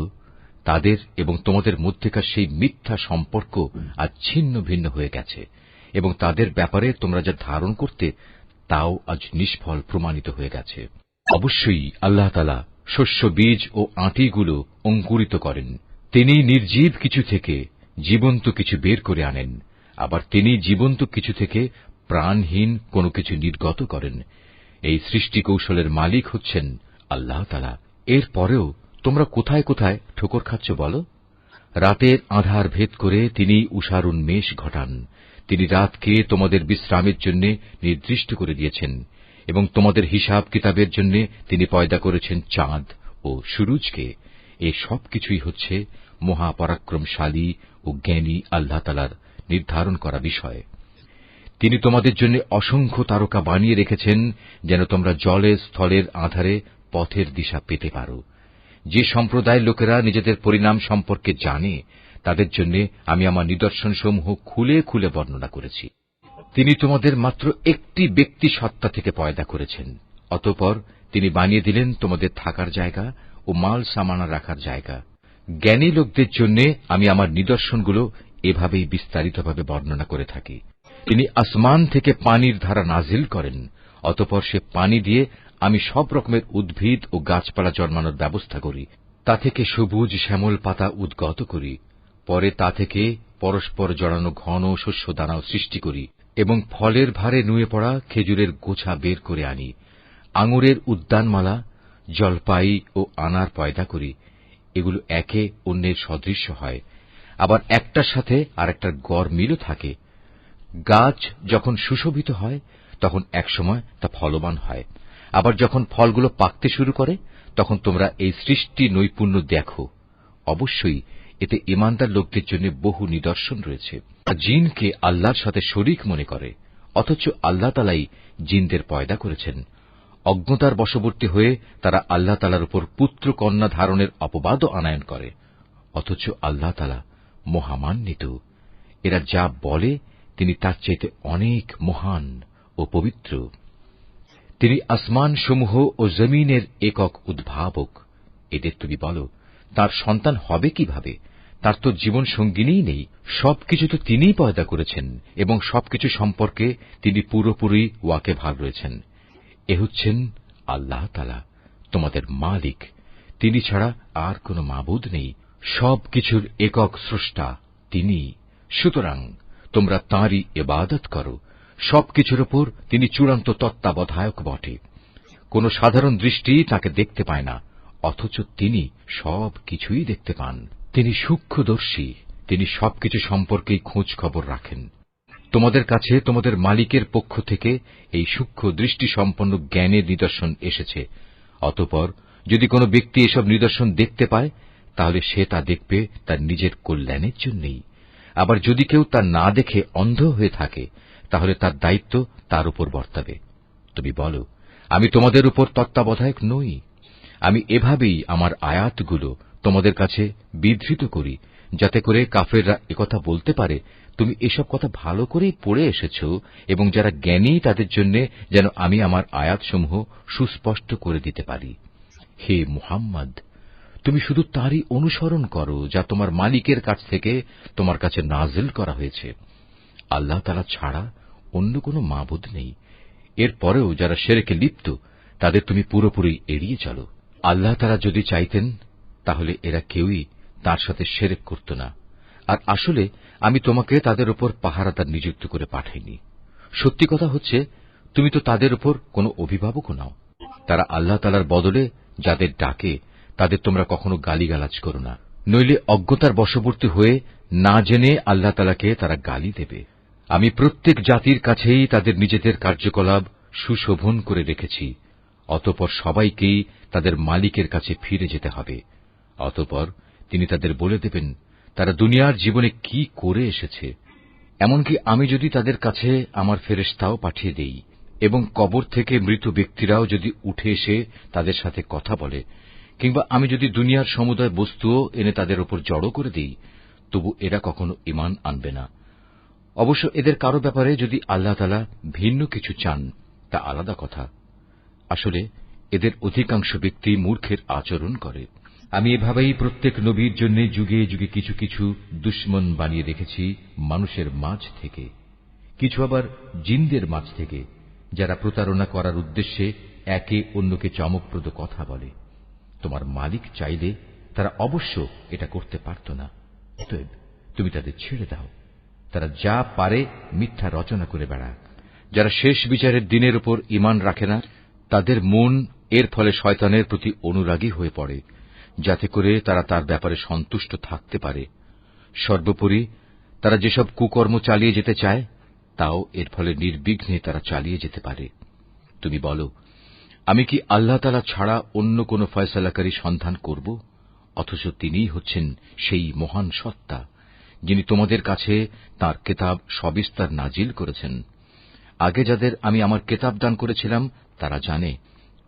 তাদের এবং তোমাদের মধ্যেকার সেই মিথ্যা সম্পর্ক আজ ছিন্ন ভিন্ন হয়ে গেছে, এবং তাদের ব্যাপারে তোমরা যা ধারণ করতে তাও আজ নিষ্ফল প্রমাণিত হয়ে গেছে। অবশ্যই আল্লাহ তাআলা শস্য বীজ ও আঁটিগুলো অঙ্কুরিত করেন। তিনি নির্জীব কিছু থেকে জীবন্ত কিছু বের করে আনেন, আবার তিনি জীবন্ত কিছু থেকে প্রাণহীন কোনো কিছু নির্গত করেন। এই সৃষ্টি কৌশলের মালিক হচ্ছেন আল্লাহ তাআলা। এর পরেও তোমরা কোথায় কোথায় ঠোকর খাচ্ছ বলো? রাতের আঁধার ভেদ করে তিনি উষার উন্মেষ ঘটান। তিনি রাতকে তোমাদের বিশ্রামের জন্য নির্দিষ্ট করে দিয়েছেন, এবং তোমাদের হিসাব কিতাবের জন্য তিনি পয়দা করেছেন চাঁদ ও সূরজকে। এই সব কিছুই হচ্ছে মহাপরাক্রমশালী ও জ্ঞানী আল্লাহ তাআলার নির্ধারণ করা বিষয়। তিনি তোমাদের জন্য অসংখ্য তারকা বানিয়ে রেখেছেন, যেন তোমরা জলে স্থলের আঁধারে পথের দিশা পেতে পারো। যে সম্প্রদায়ের লোকেরা নিজেদের পরিণাম সম্পর্কে জানে, তাদের জন্য আমি আমার নিদর্শনসমূহ খুলে খুলে বর্ণনা করেছি। তিনি তোমাদের মাত্র একটি ব্যক্তি সত্তা থেকে পয়দা করেছেন, অতঃপর তিনি বানিয়ে দিলেন তোমাদের থাকার জায়গা ও মাল সামানা রাখার জায়গা। জ্ঞানী লোকদের জন্য আমি আমার নিদর্শনগুলো এভাবেই বিস্তারিতভাবে বর্ণনা করে থাকি। তিনি আসমান থেকে পানির ধারা নাজিল করেন, অতঃপর সে পানি দিয়ে আমি সব রকমের উদ্ভিদ ও গাছপালা জন্মানোর ব্যবস্থা করি। তা থেকে সবুজ শ্যামল পাতা উদ্গত করি। পরে তা থেকে পরস্পর জড়ানো ঘন শস্য দানাও সৃষ্টি করি, এবং ফলের ভারে নুয়ে পড়া খেজুরের গোছা বের করে আনি। আঙুরের উদ্যানমালা, জলপাই ও আনার পয়দা করি। এগুলো একে অন্যের সদৃশ্য হয়, আবার একটার সাথে আরেকটার গড় মিলও থাকে। গাছ যখন সুশোভিত হয় তখন একসময় তা ফলবান হয়, আবার যখন ফলগুলো পাকতে শুরু করে তখন তোমরা এই সৃষ্টি নৈপুণ্য দেখো। অবশ্যই এতে ঈমানদার লোকদের জন্য বহু নিদর্শন রয়েছে। জিনকে আল্লাহর সাথে শরীক মনে করে, অথচ আল্লাহ তাআলাই জিনদের পয়দা করেছেন। অজ্ঞতার বশবর্তী হয়ে তারা আল্লাহ তাআলার উপর পুত্র কন্যা ধারণের অপবাদও আনায়ন করে, অথচ আল্লাহ তাআলা মহামান্বিত। এরা যা বলে তিনি তার চাইতে অনেক মহান ও পবিত্র। তিনি আসমান সমূহ ও জমিনের একক উদ্ভাবক। এদের তুমি বলো, তার সন্তান হবে কিভাবে? তার তো জীবন সঙ্গিনীই নেই। সবকিছু তো তিনিই পয়দা করেছেন, এবং সবকিছু সম্পর্কে তিনি পুরোপুরি ওয়াকেবহাল রয়েছেন। এ হচ্ছেন আল্লাহ তাআলা, তোমাদের মালিক। তিনি ছাড়া আর কোনো মাবুদ নেই। সবকিছুর একক স্রষ্টা তিনি। সুতরাং তোমরা তাঁরই ইবাদত করো। সবকিছুর উপর তিনি চূড়ান্ত তত্ত্বাবধায়ক বটে। কোন সাধারণ দৃষ্টি তাকে দেখতে পায় না, অথচ তিনি সবকিছুই দেখতে পান। তিনি সূক্ষ্মদর্শী। তিনি সবকিছু সম্পর্কেই খোঁজ খবর রাখেন। তোমাদের কাছে তোমাদের মালিকের পক্ষ থেকে এই সূক্ষ্ম দৃষ্টি সম্পন্ন জ্ঞানের নিদর্শন এসেছে। অতঃপর যদি কোনো ব্যক্তি এসব নিদর্শন দেখতে পায়, তাহলে সে তা দেখবে তার নিজের কল্যাণের জন্যই। আবার যদি কেউ তা না দেখে অন্ধ হয়ে থাকে, তাহলে তার দায়িত্ব তার উপর বর্তাবে। তুমি বলো, আমি তোমাদের উপর তত্ত্বাবধায়ক নই? আমি এভাবেই আমার আয়াতগুলো তোমাদের কাছে বিধৃত করি, যাতে করে কাফেররা একথা বলতে পারে, তুমি এসব কথা ভালো করেই পড়ে এসেছ, এবং যারা জ্ঞানী তাদের জন্য যেন আমি আমার আয়াতসমূহ সুস্পষ্ট করে দিতে পারি। হে মুহাম্মদ, তুমি শুধু তারই অনুসরণ করো যা তোমার মালিকের কাছ থেকে তোমার কাছে নাজিল করা হয়েছে। আল্লাহ তাআলা ছাড়া অন্য কোনো মাবুদ নেই। এরপরেও যারা শিরকে লিপ্ত, তাদের তুমি পুরোপুরি এড়িয়ে চলো। আল্লাহ তাআলা যদি চাইতেন, তাহলে এরা কেউই তার সাথে শিরক করত না। আর আসলে আমি তোমাকে তাদের উপর পাহারাদার নিযুক্ত করে পাঠাইনি। সত্যি কথা হচ্ছে, তুমি তো তাদের উপর কোনো অভিভাবকও নাও। তারা আল্লাহ তাআলার বদলে যাদের ডাকে, তাদের তোমরা কখনো গালিগালাজ করো না, নইলে অজ্ঞতার বশবর্তী হয়ে না জেনে আল্লাহ তাআলাকে তারা গালি দেবে। আমি প্রত্যেক জাতির কাছেই তাদের নিজেদের কার্যকলাপ সুশোভন করে রেখেছি। অতঃপর সবাইকেই তাদের মালিকের কাছে ফিরে যেতে হবে। অতঃপর তিনি তাদের বলে দেবেন তারা দুনিয়ার জীবনে কি করে এসেছে। এমনকি আমি যদি তাদের কাছে আমার ফেরেশতাও পাঠিয়ে দেই, এবং কবর থেকে মৃত ব্যক্তিরাও যদি উঠে এসে তাদের সাথে কথা বলে, কিংবা আমি যদি দুনিয়ার সমুদয় বস্তুও এনে তাদের উপর জড়ো করে দিই, তবু এরা কখনো ঈমান আনবে না। অবশ্য এদের কারো ব্যাপারে যদি আল্লাহ তাআলা ভিন্ন কিছু চান তা আলাদা কথা। আসলে এদের অধিকাংশ ব্যক্তি মূর্খের আচরণ করে। আমি এভাবেই প্রত্যেক নবীর জন্য যুগে যুগে কিছু কিছু দুশমন বানিয়ে রেখেছি মানুষের মাঝ থেকে, কিছু আবার জিনদের মাঝ থেকে, যারা প্রতারণা করার উদ্দেশ্যে একে অন্যকে চমকপ্রদ কথা বলে। তোমার মালিক চাইলে তারা অবশ্য এটা করতে পারত না। অতএব তুমি তাদের ছেড়ে দাও, তারা যা পারে মিথ্যা রচনা করে বেড়াক। যারা শেষ বিচারের দিনের উপর ঈমান রাখে না, তাদের মন এর ফলে শয়তানের প্রতি অনুরাগী হয়ে পড়ে, যাতে করে তারা তার ব্যাপারে সন্তুষ্ট থাকতে পারে। সর্বোপরি তারা যেসব কুকর্ম চালিয়ে যেতে চায় তাও এর ফলে নির্বিঘ্নে তারা চালিয়ে যেতে পারে। তুমি বলো, আমি কি আল্লাহ তাআলা ছাড়া অন্য কোন ফয়সালাকারী সন্ধান করব? অথচ তিনিই হচ্ছেন সেই মহান সত্তা, যিনি তোমাদের কাছে তাঁর কেতাব সবিস্তার নাজিল করেছেন। আগে যাদের আমি আমার কেতাব দান করেছিলাম তারা জানে,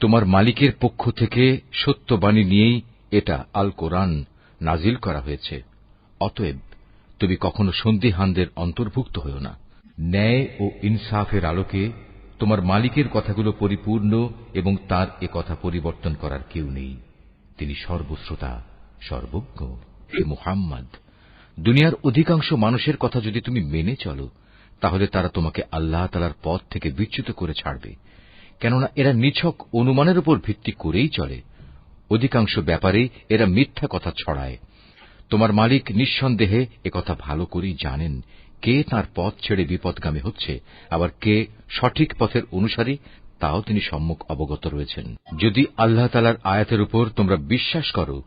তোমার মালিকের পক্ষ থেকে সত্যবাণী নিয়েই এটা আল কোরআন নাজিল করা হয়েছে। অতএব তুমি কখনো সন্দিহানদের অন্তর্ভুক্ত হও না। ন্যায় ও ইনসাফের আলোকে তোমার মালিকের কথাগুলো পরিপূর্ণ, এবং তার এ কথা পরিবর্তন করার কেউ নেই। তিনি সর্বশ্রোতা, সর্বজ্ঞ। হে মুহাম্মদ, দুনিয়ার অধিকাংশ মানুষের কথা যদি তুমি মেনে চলো, তাহলে তারা তোমাকে আল্লাহ তাআলার পথ থেকে বিচ্যুত করে ছাড়বে, কেননা এরা নিছক অনুমানের উপর ভিত্তি করেই চলে। অধিকাংশ ব্যাপারে এরা মিথ্যা কথা ছড়ায়। তোমার মালিক নিঃসন্দেহে একথা ভালো করেই জানেন কে তাঁর পথ ছেড়ে বিপদগামী হচ্ছে, আবার কে সঠিক পথের অনুসারী, তাও তিনি সম্যক অবগত রয়েছেন। যদি আল্লাহ তাআলার আয়াতের উপর তোমরা বিশ্বাস করো,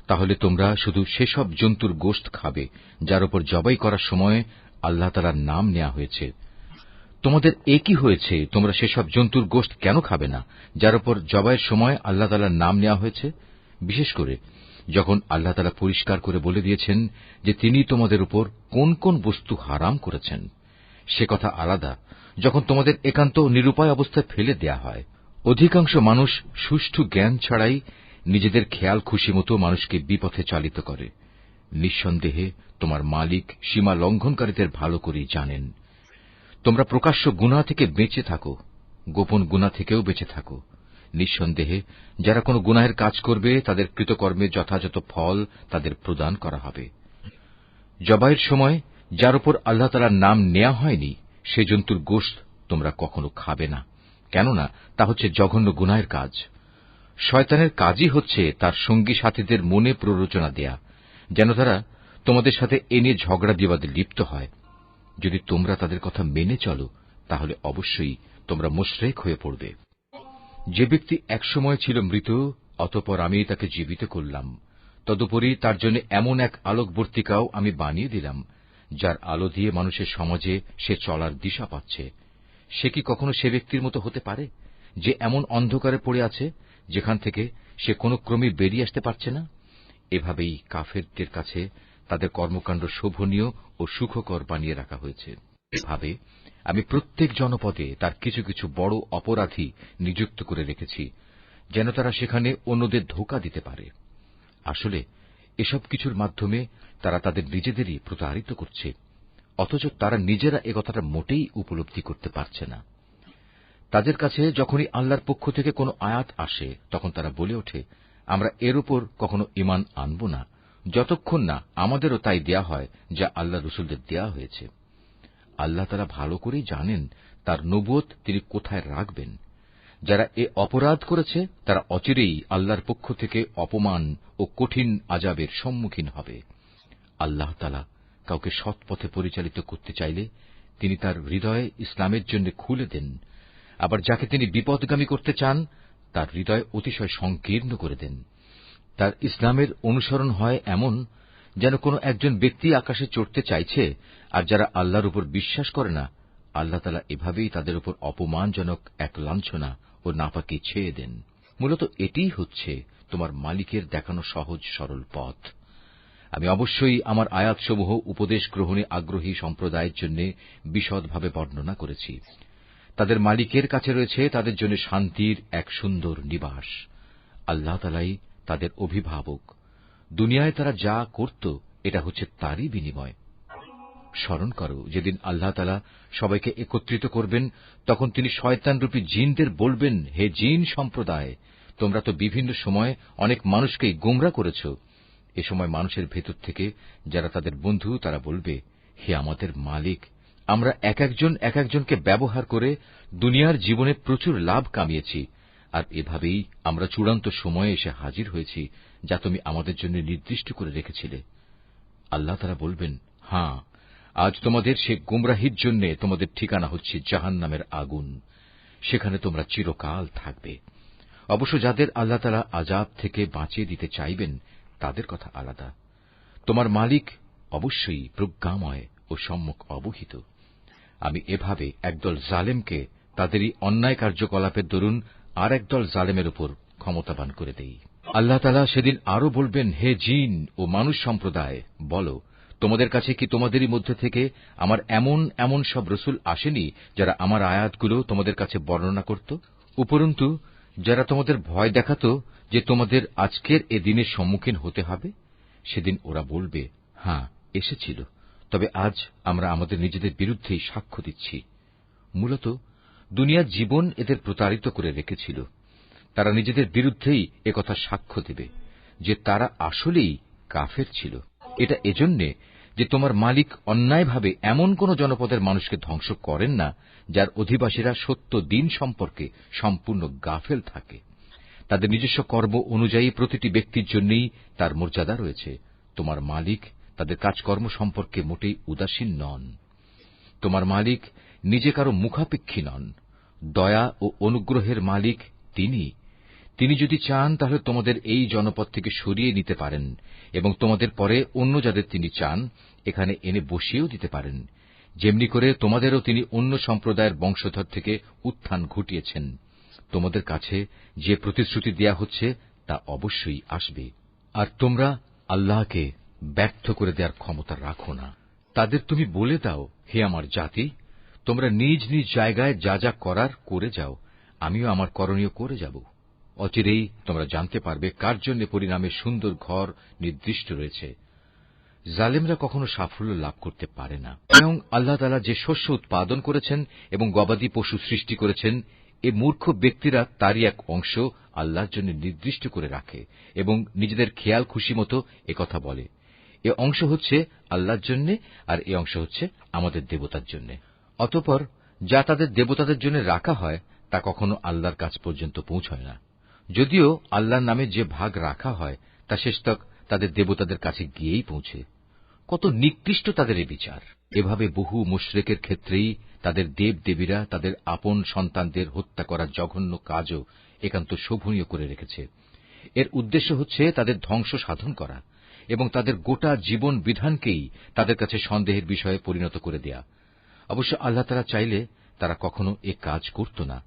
তাহলে তোমরা শুধু সেসব জন্তুর গোশত খাবে যার উপর জবাই করার সময় আল্লাহ তাআলার নাম নেওয়া হয়েছে। তোমাদের একই হয়েছে, তোমরা সেসব জন্তুর গোশত কেন খাবে না যার উপর জবাইয়ের সময় আল্লাহ তাআলার নাম নেওয়া হয়েছে? বিশেষ করে যখন আল্লাহ তাআলা পরিষ্কার করে বলে দিয়েছেন যে তিনি তোমাদের উপর কোন কোন বস্তু হারাম করেছেন। সে কথা আলাদা যখন তোমাদের একান্ত নিরুপায় অবস্থায় ফেলে দেয়া হয়। অধিকাংশ মানুষ সুষ্ঠু জ্ঞান ছাড়াই নিজেদের খেয়াল খুশি মতো মানুষকে বিপথে চালিত করে। নিঃসন্দেহে তোমার মালিক সীমা লঙ্ঘনকারীদের ভালো করেই জানেন। তোমরা প্রকাশ্য গুনাহ থেকে বেঁচে থাকো, গোপন গুনাহ থেকেও বেঁচে থাকো। নিঃসন্দেহে যারা কোনো গুনাহের কাজ করবে তাদের কৃতকর্মের যথাযথ ফল তাদের প্রদান করা হবে। জবাইয়ের সময় যার উপর আল্লাহ তাআলার নাম নেওয়া হয়নি সে জন্তুর গোশত তোমরা কখনো খাবে না, কেননা তা হচ্ছে জঘন্য গুনাহের কাজ। শয়তানের কাজই হচ্ছে তার সঙ্গী সাথীদের মনে প্ররোচনা দেয়া, যেন তারা তোমাদের সাথে এ নিয়ে ঝগড়া বিবাদে লিপ্ত হয়। যদি তোমরা তাদের কথা মেনে চলো, তাহলে অবশ্যই তোমরা মুশরিক হয়ে পড়বে। যে ব্যক্তি একসময় ছিল মৃত, অতঃপর আমি তাকে জীবিত করলাম, তদুপরি তার জন্য এমন এক আলোকবর্তিকাও আমি বানিয়ে দিলাম যার আলো দিয়ে মানুষের সমাজে সে চলার দিশা পাচ্ছে। সে কি কখনো সে ব্যক্তির মতো হতে পারে যে এমন অন্ধকারে পড়ে আছে যেখান থেকে সে কোনো ক্রমে বেরিয়ে আসতে পারছে না? এভাবেই কাফেরদের কাছে তাদের কর্মকাণ্ড শোভনীয় ও সুখকর বানিয়ে রাখা হয়েছে। এভাবে আমি প্রত্যেক জনপদে তার কিছু কিছু বড় অপরাধী নিযুক্ত করে রেখেছি, যেন তারা সেখানে অন্যদের ধোঁকা দিতে পারে। আসলে এসব কিছুর মাধ্যমে তারা তাদের নিজেদেরই প্রতারিত করছে, অথচ তারা নিজেরা একথাটা মোটেই উপলব্ধি করতে পারছে না। তাদের কাছে যখনই আল্লাহর পক্ষ থেকে কোনো আয়াত আসে তখন তারা বলে ওঠে, আমরা এর উপর কখনো ঈমান আনব না যতক্ষণ না আমাদেরও তাই দেয়া হয় যা আল্লাহ রসুলদের দেয়া হয়েছে। আল্লাহ তাআলা ভালো করেই জানেন তার নবুয়ত তিনি কোথায় রাখবেন। যারা এ অপরাধ করেছে তারা অচিরেই আল্লাহর পক্ষ থেকে অপমান ও কঠিন আযাবের সম্মুখীন হবে। আল্লাহ তাআলা কাউকে সৎ পথে পরিচালিত করতে চাইলে তিনি তার হৃদয় ইসলামের জন্য খুলে দেন, আবার যাকে তিনি বিপদগামী করতে চান তার হৃদয় অতিশয় সংকীর্ণ করে দেন। তার ইসলামের অনুসরণ হয় এমন যেন কোনো একজন ব্যক্তি আকাশে চড়তে চাইছে, আর যারা আল্লাহর উপর বিশ্বাস করে না আল্লাহ তাআলা এভাবেই তাদের উপর অপমানজনক এক লাঞ্ছনা ও নাপাকি ছেয়ে দেন। মূলত এটিই হচ্ছে তোমার মালিকের দেখানো সহজ সরল পথ। আমি অবশ্যই আমার আয়াতসমূহ উপদেশ গ্রহণে আগ্রহী সম্প্রদায়ের জন্য বিশদভাবে বর্ণনা করেছি। তাদের মালিকের কাছে রয়েছে তাদের জন্য শান্তির এক সুন্দর নিবাস। আল্লাহ তাআলাই তাদের অভিভাবক। দুনিয়ায় তারা যা করত এটা হচ্ছে তারই বিনিময়। স্মরণ করো, যেদিন আল্লাহ তাআলা সবাইকে একত্রিত করবেন, তখন তিনি শয়তানরূপী জিনদের বলবেন, হে জিন সম্প্রদায়, তোমরা তো বিভিন্ন সময় অনেক মানুষকেই গোমরা করেছ। এ সময় মানুষের ভেতর থেকে যারা তাদের বন্ধু, তারা বলবে, হে আমাদের মালিক, আমরা এক একজনকে ব্যবহার করে দুনিয়ার জীবনে প্রচুর লাভ কামিয়েছি, আর এভাবেই আমরা চূড়ান্ত সময়ে এসে হাজির হয়েছি, যা তুমি আমাদের জন্য নির্দিষ্ট করে রেখেছিলে। আল্লাহ তাআলা বলবেন, হ্যাঁ, আজ তোমাদের সে গুমরাহির জন্য তোমাদের ঠিকানা হচ্ছে জাহান্নামের আগুন, সেখানে তোমরা চিরকাল থাকবে। অবশ্য যাদের আল্লাহ তাআলা আযাব থেকে বাঁচিয়ে দিতে চাইবেন, তাদের কথা আলাদা। তোমার মালিক অবশ্যই প্রজ্ঞাময় ও সম্যক অবহিত। আমি এভাবে একদল জালেমকে তাদেরই অন্যায় কার্যকলাপের দরুন আর একদল জালেমের উপর ক্ষমতাবান করে দেই। আল্লাহ তাআলা সেদিন আরো বলবেন, হে জিন ও মানুষ সম্প্রদায়, বলো, তোমাদের কাছে কি তোমাদেরই মধ্যে থেকে আমার এমন এমন সব রসুল আসেনি যারা আমার আয়াতগুলো তোমাদের কাছে বর্ণনা করত? উপরন্তু যারা তোমাদের ভয় দেখাত যে তোমাদের আজকের এ দিনের সম্মুখীন হতে হবে? সেদিন ওরা বলবে, হ্যাঁ, এসেছিল, তবে আজ আমরা আমাদের নিজেদের বিরুদ্ধেই সাক্ষ্য দিচ্ছি। মূলত দুনিয়ার জীবন এদের প্রতারিত করে রেখেছিল। তারা নিজেদের বিরুদ্ধেই একথা সাক্ষ্য দেবে যে তারা আসলেই কাফের ছিল। এটা এজন্যে যে তোমার মালিক অন্যায়ভাবে এমন কোন জনপদের মানুষকে ধ্বংস করেন না যার অধিবাসীরা সত্য দিন সম্পর্কে সম্পূর্ণ গাফেল থাকে। তাদের নিজস্ব কর্ম অনুযায়ী প্রতিটি ব্যক্তির জন্যই তার মর্যাদা রয়েছে। তোমার মালিক তাদের কাজকর্ম সম্পর্কে মোটেই উদাসীন নন। তোমার মালিক নিজে কারো মুখাপেক্ষী নন। দয়া ও অনুগ্রহের মালিক তিনি যদি চান তাহলে তোমাদের এই জনপদ থেকে সরিয়ে নিতে পারেন এবং তোমাদের পরে অন্য যাদের তিনি চান এখানে এনে বসিয়েও দিতে পারেন, যেমনি করে তোমাদেরও তিনি অন্য সম্প্রদায়ের বংশধর থেকে উত্থান ঘটিয়েছেন। তোমাদের কাছে যে প্রতিশ্রুতি দেয়া হচ্ছে তা অবশ্যই আসবে, আর তোমরা আল্লাহকে ব্যর্থ করে দেওয়ার ক্ষমতা রাখো না। তাদের তুমি বলে দাও, হে আমার জাতি, তোমরা নিজ নিজ জায়গায় যা যা করার করে যাও, আমিও আমার করণীয় করে যাব। অচিরেই তোমরা জানতে পারবে কার জন্য পরিণামে সুন্দর ঘর নির্দিষ্ট রয়েছে। জালেমরা কখনো সাফল্য লাভ করতে পারে না। এবং আল্লাহ তাআলা যে শস্য উৎপাদন করেছেন এবং গবাদি পশু সৃষ্টি করেছেন, এ মূর্খ ব্যক্তিরা তারই এক অংশ আল্লাহর জন্য নির্দিষ্ট করে রাখে এবং নিজেদের খেয়াল খুশি মতো একথা বলে, এ অংশ হচ্ছে আল্লাহর জন্য আর এ অংশ হচ্ছে আমাদের দেবতার জন্য। অতঃপর যা তাদের দেবতাদের জন্য রাখা হয় তা কখনো আল্লাহর কাছ পর্যন্ত পৌঁছয় না। যদিও আল্লাহর নামে যে ভাগ রাখা হয় তা শেষতক তাদের দেবতাদের কাছে গিয়েই পৌঁছে। কত নিকৃষ্ট তাদের এ বিচার! এভাবে বহু মুশরিকের ক্ষেত্রেই তাদের দেবদেবীরা তাদের আপন সন্তানদের হত্যা করার জঘন্য কাজও একান্ত শোভনীয় করে রেখেছে। এর উদ্দেশ্য হচ্ছে তাদের ধ্বংস সাধন করা এবং তাদের গোটা জীবন বিধানকেই তাদের কাছে সন্দেহের বিষয়ে পরিণত করে দেয়া। অবশ্য আল্লাহ তাআলা চাইলে তারা কখনো এ কাজ করত না।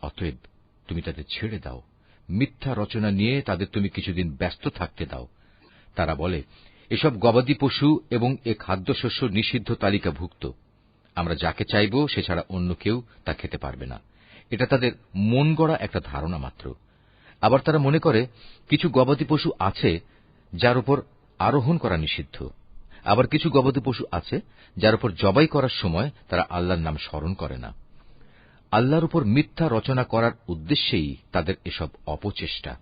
অতএব তুমি তাদের ছেড়ে দাও, মিথ্যা রচনা নিয়ে তাদের তুমি কিছুদিন ব্যস্ত থাকতে দাও। তারা বলে, এসব গবাদি পশু এবং এ খাদ্যশস্য নিষিদ্ধ তালিকাভুক্ত, আমরা যাকে চাইব সে ছাড়া অন্য কেউ তা খেতে পারবে না। এটা তাদের মন গড়া একটা ধারণা মাত্র। আবার তারা মনে করে কিছু গবাদি পশু আছে যার উপর আরোহণ করা নিষিদ্ধ, আবার কিছু গবাদি পশু আছে যার উপর জবাই করার সময় তারা আল্লাহর নাম স্মরণ করে না। আল্লাহর উপর মিথ্যা রচনা করার উদ্দেশ্যেই তাদের এসব অপচেষ্টা।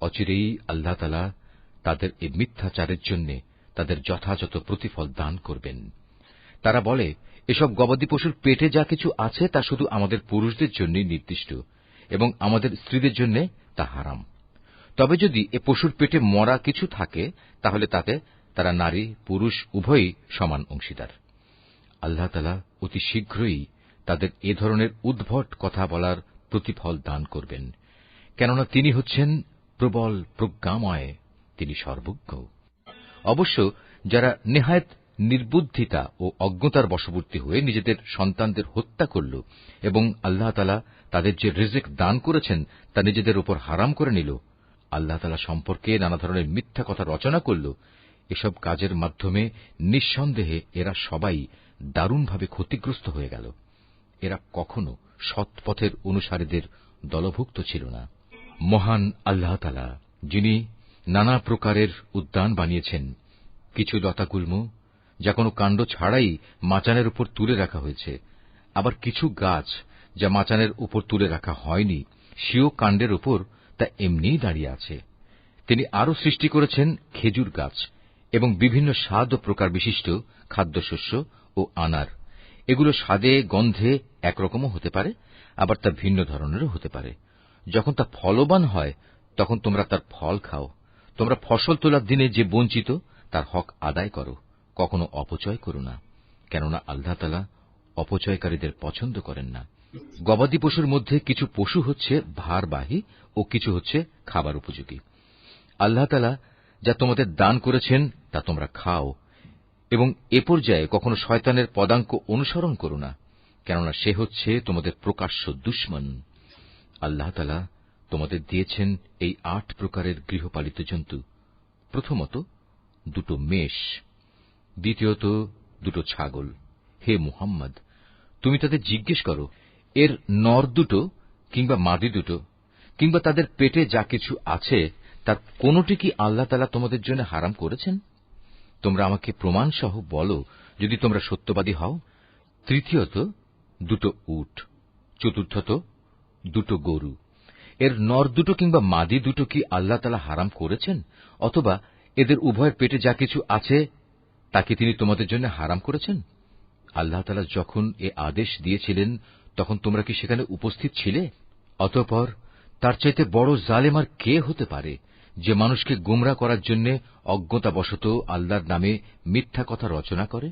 অচিরেই আল্লাহ তাআলা তাদের এই মিথ্যাচারের জন্য তাদের যথাযথ প্রতিফল দান করবেন। তারা বলে, এসব গবাদি পশুর পেটে যা কিছু আছে তা শুধু আমাদের পুরুষদের জন্যই নির্দিষ্ট এবং আমাদের স্ত্রীদের জন্য তা হারাম। তবে যদি এ পশুর পেটে মরা কিছু থাকে তাহলে তাতে তারা নারী পুরুষ উভয়ই সমান অংশীদার। আল্লাহ তাআলা অতি শীঘ্রই তাদের এ ধরনের উদ্ভট কথা বলার প্রতিফল দান করবেন, কেননা তিনি হচ্ছেন প্রবল প্রজ্ঞাময়, তিনি সর্বজ্ঞ। অবশ্য যারা নেহায়েত নির্বুদ্ধিতা ও অজ্ঞতার বশবর্তী হয়ে নিজেদের সন্তানদের হত্যা করল এবং আল্লাহ তাআলা তাদের যে রিজিক দান করেছেন তা নিজেদের উপর হারাম করে নিল, আল্লাহ তাআলা সম্পর্কে নানা ধরনের মিথ্যা কথা রচনা করল, এসব কাজের মাধ্যমে নিঃসন্দেহে এরা সবাই দারুণভাবে ক্ষতিগ্রস্ত হয়ে গেল। এরা কখনো সৎপথের অনুসারীদের দলভুক্ত ছিল না। মহান আল্লাহ তাআলা, যিনি নানা প্রকারের উদ্যান বানিয়েছেন, কিছু লতাগুল্ম যা কোনো কাণ্ড ছাড়াই মাচানের উপর তুলে রাখা হয়েছে, আবার কিছু গাছ যা মাচানের উপর তুলে রাখা হয়নি, স্বীয় কাণ্ডের উপর তা এমনিই দাঁড়িয়ে আছে। তিনি আরও সৃষ্টি করেছেন খেজুর গাছ এবং বিভিন্ন স্বাদ ও প্রকার বিশিষ্ট খাদ্যশস্য ও আনার। এগুলো স্বাদে গন্ধে একরকমও হতে পারে, আবার তা ভিন্ন ধরনেরও হতে পারে। যখন তা ফলবান হয় তখন তোমরা তার ফল খাও। তোমরা ফসল তোলার দিনে যে বঞ্চিত, তার হক আদায় করো, কখনো অপচয় করো না, কেননা আল্লাহ তাআলা অপচয়কারীদের পছন্দ করেন না। গবাদি পশুর মধ্যে কিছু পশু হচ্ছে ভারবাহী ও কিছু হচ্ছে খাবার উপযোগী। আল্লাহ তাআলা যা তোমাদের দান করেছেন তা তোমরা খাও, এবং এ পর্যায়ে কখনো শয়তানের পদাঙ্ক অনুসরণ করো না, কেননা সে হচ্ছে তোমাদের প্রকাশ্য দুশমন। আল্লাহ তাআলা তোমাদের দিয়েছেন এই 8 প্রকারের গৃহপালিত জন্তু। প্রথমত 2 মেষ, দ্বিতীয়ত 2 ছাগল। হে মুহাম্মদ, তুমি তাদের জিজ্ঞেস করো, এর নর 2 কিংবা মাদি 2 কিংবা তাদের পেটে যা কিছু আছে তার কোনটি কি আল্লাহ তাআলা তোমাদের জন্য হারাম করেছেন? তোমরা আমাকে প্রমাণ সহ বলো, যদি তোমরা সত্যবাদী হও। তৃতীয়ত 2 উট, চতুর্থত 2 গরু। এর নর 2 কিংবা মাদি 2 কি আল্লাহ তাআলা হারাম করেছেন, অথবা এদের উভয়ের পেটে যা কিছু আছে তা কি তিনি তোমাদের জন্য হারাম করেছেন? আল্লাহ তাআলা যখন এ আদেশ দিয়েছিলেন তখন তোমরা কি সেখানে উপস্থিত ছিলে? অতঃপর তার চাইতে বড় জালেম আর কে হতে পারে, যে মানুষকে গোমরা করার জন্য অজ্ঞতাবশত আল্লাহর নামে মিথ্যা কথা রচনা করে?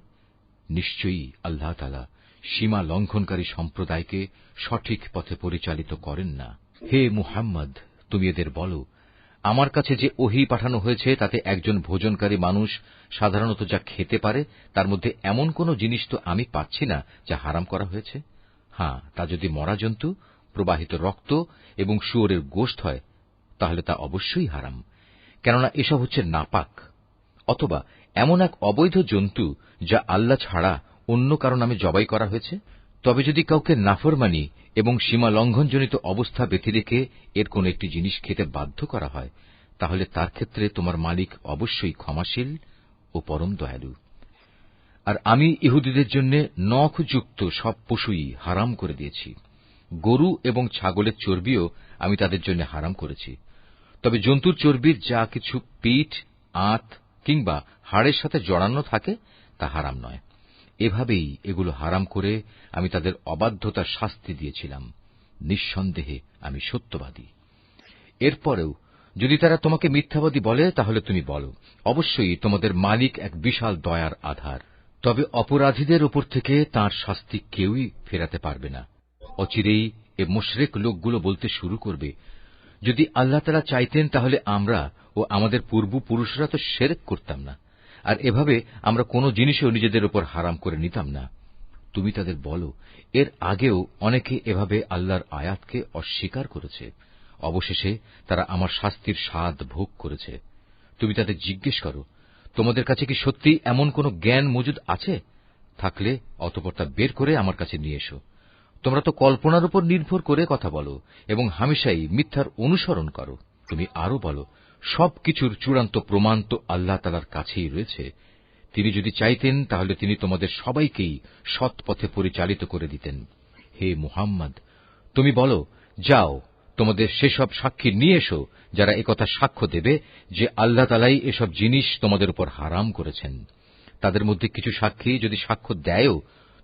নিশ্চয়ই আল্লাহ তাআলা সীমা লঙ্ঘনকারী সম্প্রদায়কে সঠিক পথে পরিচালিত করেন না। হে মুহাম্মদ, তুমি এদের বলো, আমার কাছে যে ওহী পাঠানো হয়েছে তাতে একজন ভোজনকারী মানুষ সাধারণত যা খেতে পারে তার মধ্যে এমন কোন জিনিস তো আমি পাচ্ছি না যা হারাম করা হয়েছে। হ্যাঁ, তা যদি মরা জন্তু, প্রবাহিত রক্ত এবং শুয়োরের গোশত হয় তাহলে তা অবশ্যই হারাম, কেননা এসব হচ্ছে নাপাক। অথবা এমন এক অবৈধ জন্তু যা আল্লাহ ছাড়া অন্য কারো নামে জবাই করা হয়েছে। তবে যদি কাউকে নাফরমানি এবং সীমা লঙ্ঘনজনিত অবস্থা ব্যতি রেখে এর কোন একটি জিনিস খেতে বাধ্য করা হয়, তাহলে তার ক্ষেত্রে তোমার মালিক অবশ্যই ক্ষমাশীল ও পরম দয়ালু। আর আমি ইহুদীদের জন্য নখযুক্ত সব পশুই হারাম করে দিয়েছি। গরু এবং ছাগলের চর্বিও আমি তাদের জন্য হারাম করেছি। তবে জন্তুর চর্বির যা কিছু পিঠ, আঁত কিংবা হাড়ের সাথে জড়ানো থাকে তা হারাম নয়। এভাবেই এগুলো হারাম করে আমি তাদের অবাধ্যতার শাস্তি দিয়েছিলাম। নিঃসন্দেহে আমি সত্যবাদী। এরপরেও যদি তারা তোমাকে মিথ্যাবাদী বলে তাহলে তুমি বলো, অবশ্যই তোমাদের মালিক এক বিশাল দয়ার আধার। তবে অপরাধীদের উপর থেকে তাঁর শাস্তি কেউই ফেরাতে পারবে না। অচিরেই এ মুশরিক লোকগুলো বলতে শুরু করবে, যদি আল্লাহ তাআলা চাইতেন তাহলে আমরা ও আমাদের পূর্বপুরুষরা তো শিরক করতাম না, আর এভাবে আমরা কোন জিনিসও নিজেদের উপর হারাম করে নিতাম না। তুমি তাদের বলো, এর আগেও অনেকে এভাবে আল্লাহর আয়াতকে অস্বীকার করেছে। অবশেষে তারা আমার শাস্তির স্বাদ ভোগ করেছে। তুমি তাদের জিজ্ঞেস করো, তোমাদের কাছে কি সত্যি এমন কোন জ্ঞান মজুদ আছে? থাকলে অতঃপর তা বের করে আমার কাছে নিয়ে এসো। তোমরা তো কল্পনার উপর নির্ভর করে কথা বলো এবং হামেশাই মিথ্যার অনুসরণ করো। তুমি আরো বলো, সবকিছুর চূড়ান্ত প্রমাণ তো আল্লাহ তাআলার কাছেই রয়েছে। তিনি যদি চাইতেন তাহলে তিনি তোমাদের সবাইকেই সৎ পথে পরিচালিত করে দিতেন। হে মুহাম্মদ, তুমি বলো, যাও তোমাদের সেসব সাক্ষী নিয়ে এসো যারা একথা সাক্ষ্য দেবে যে আল্লাহ তাআলাই এসব জিনিস তোমাদের উপর হারাম করেছেন। তাদের মধ্যে কিছু সাক্ষী যদি সাক্ষ্য দেয়ও,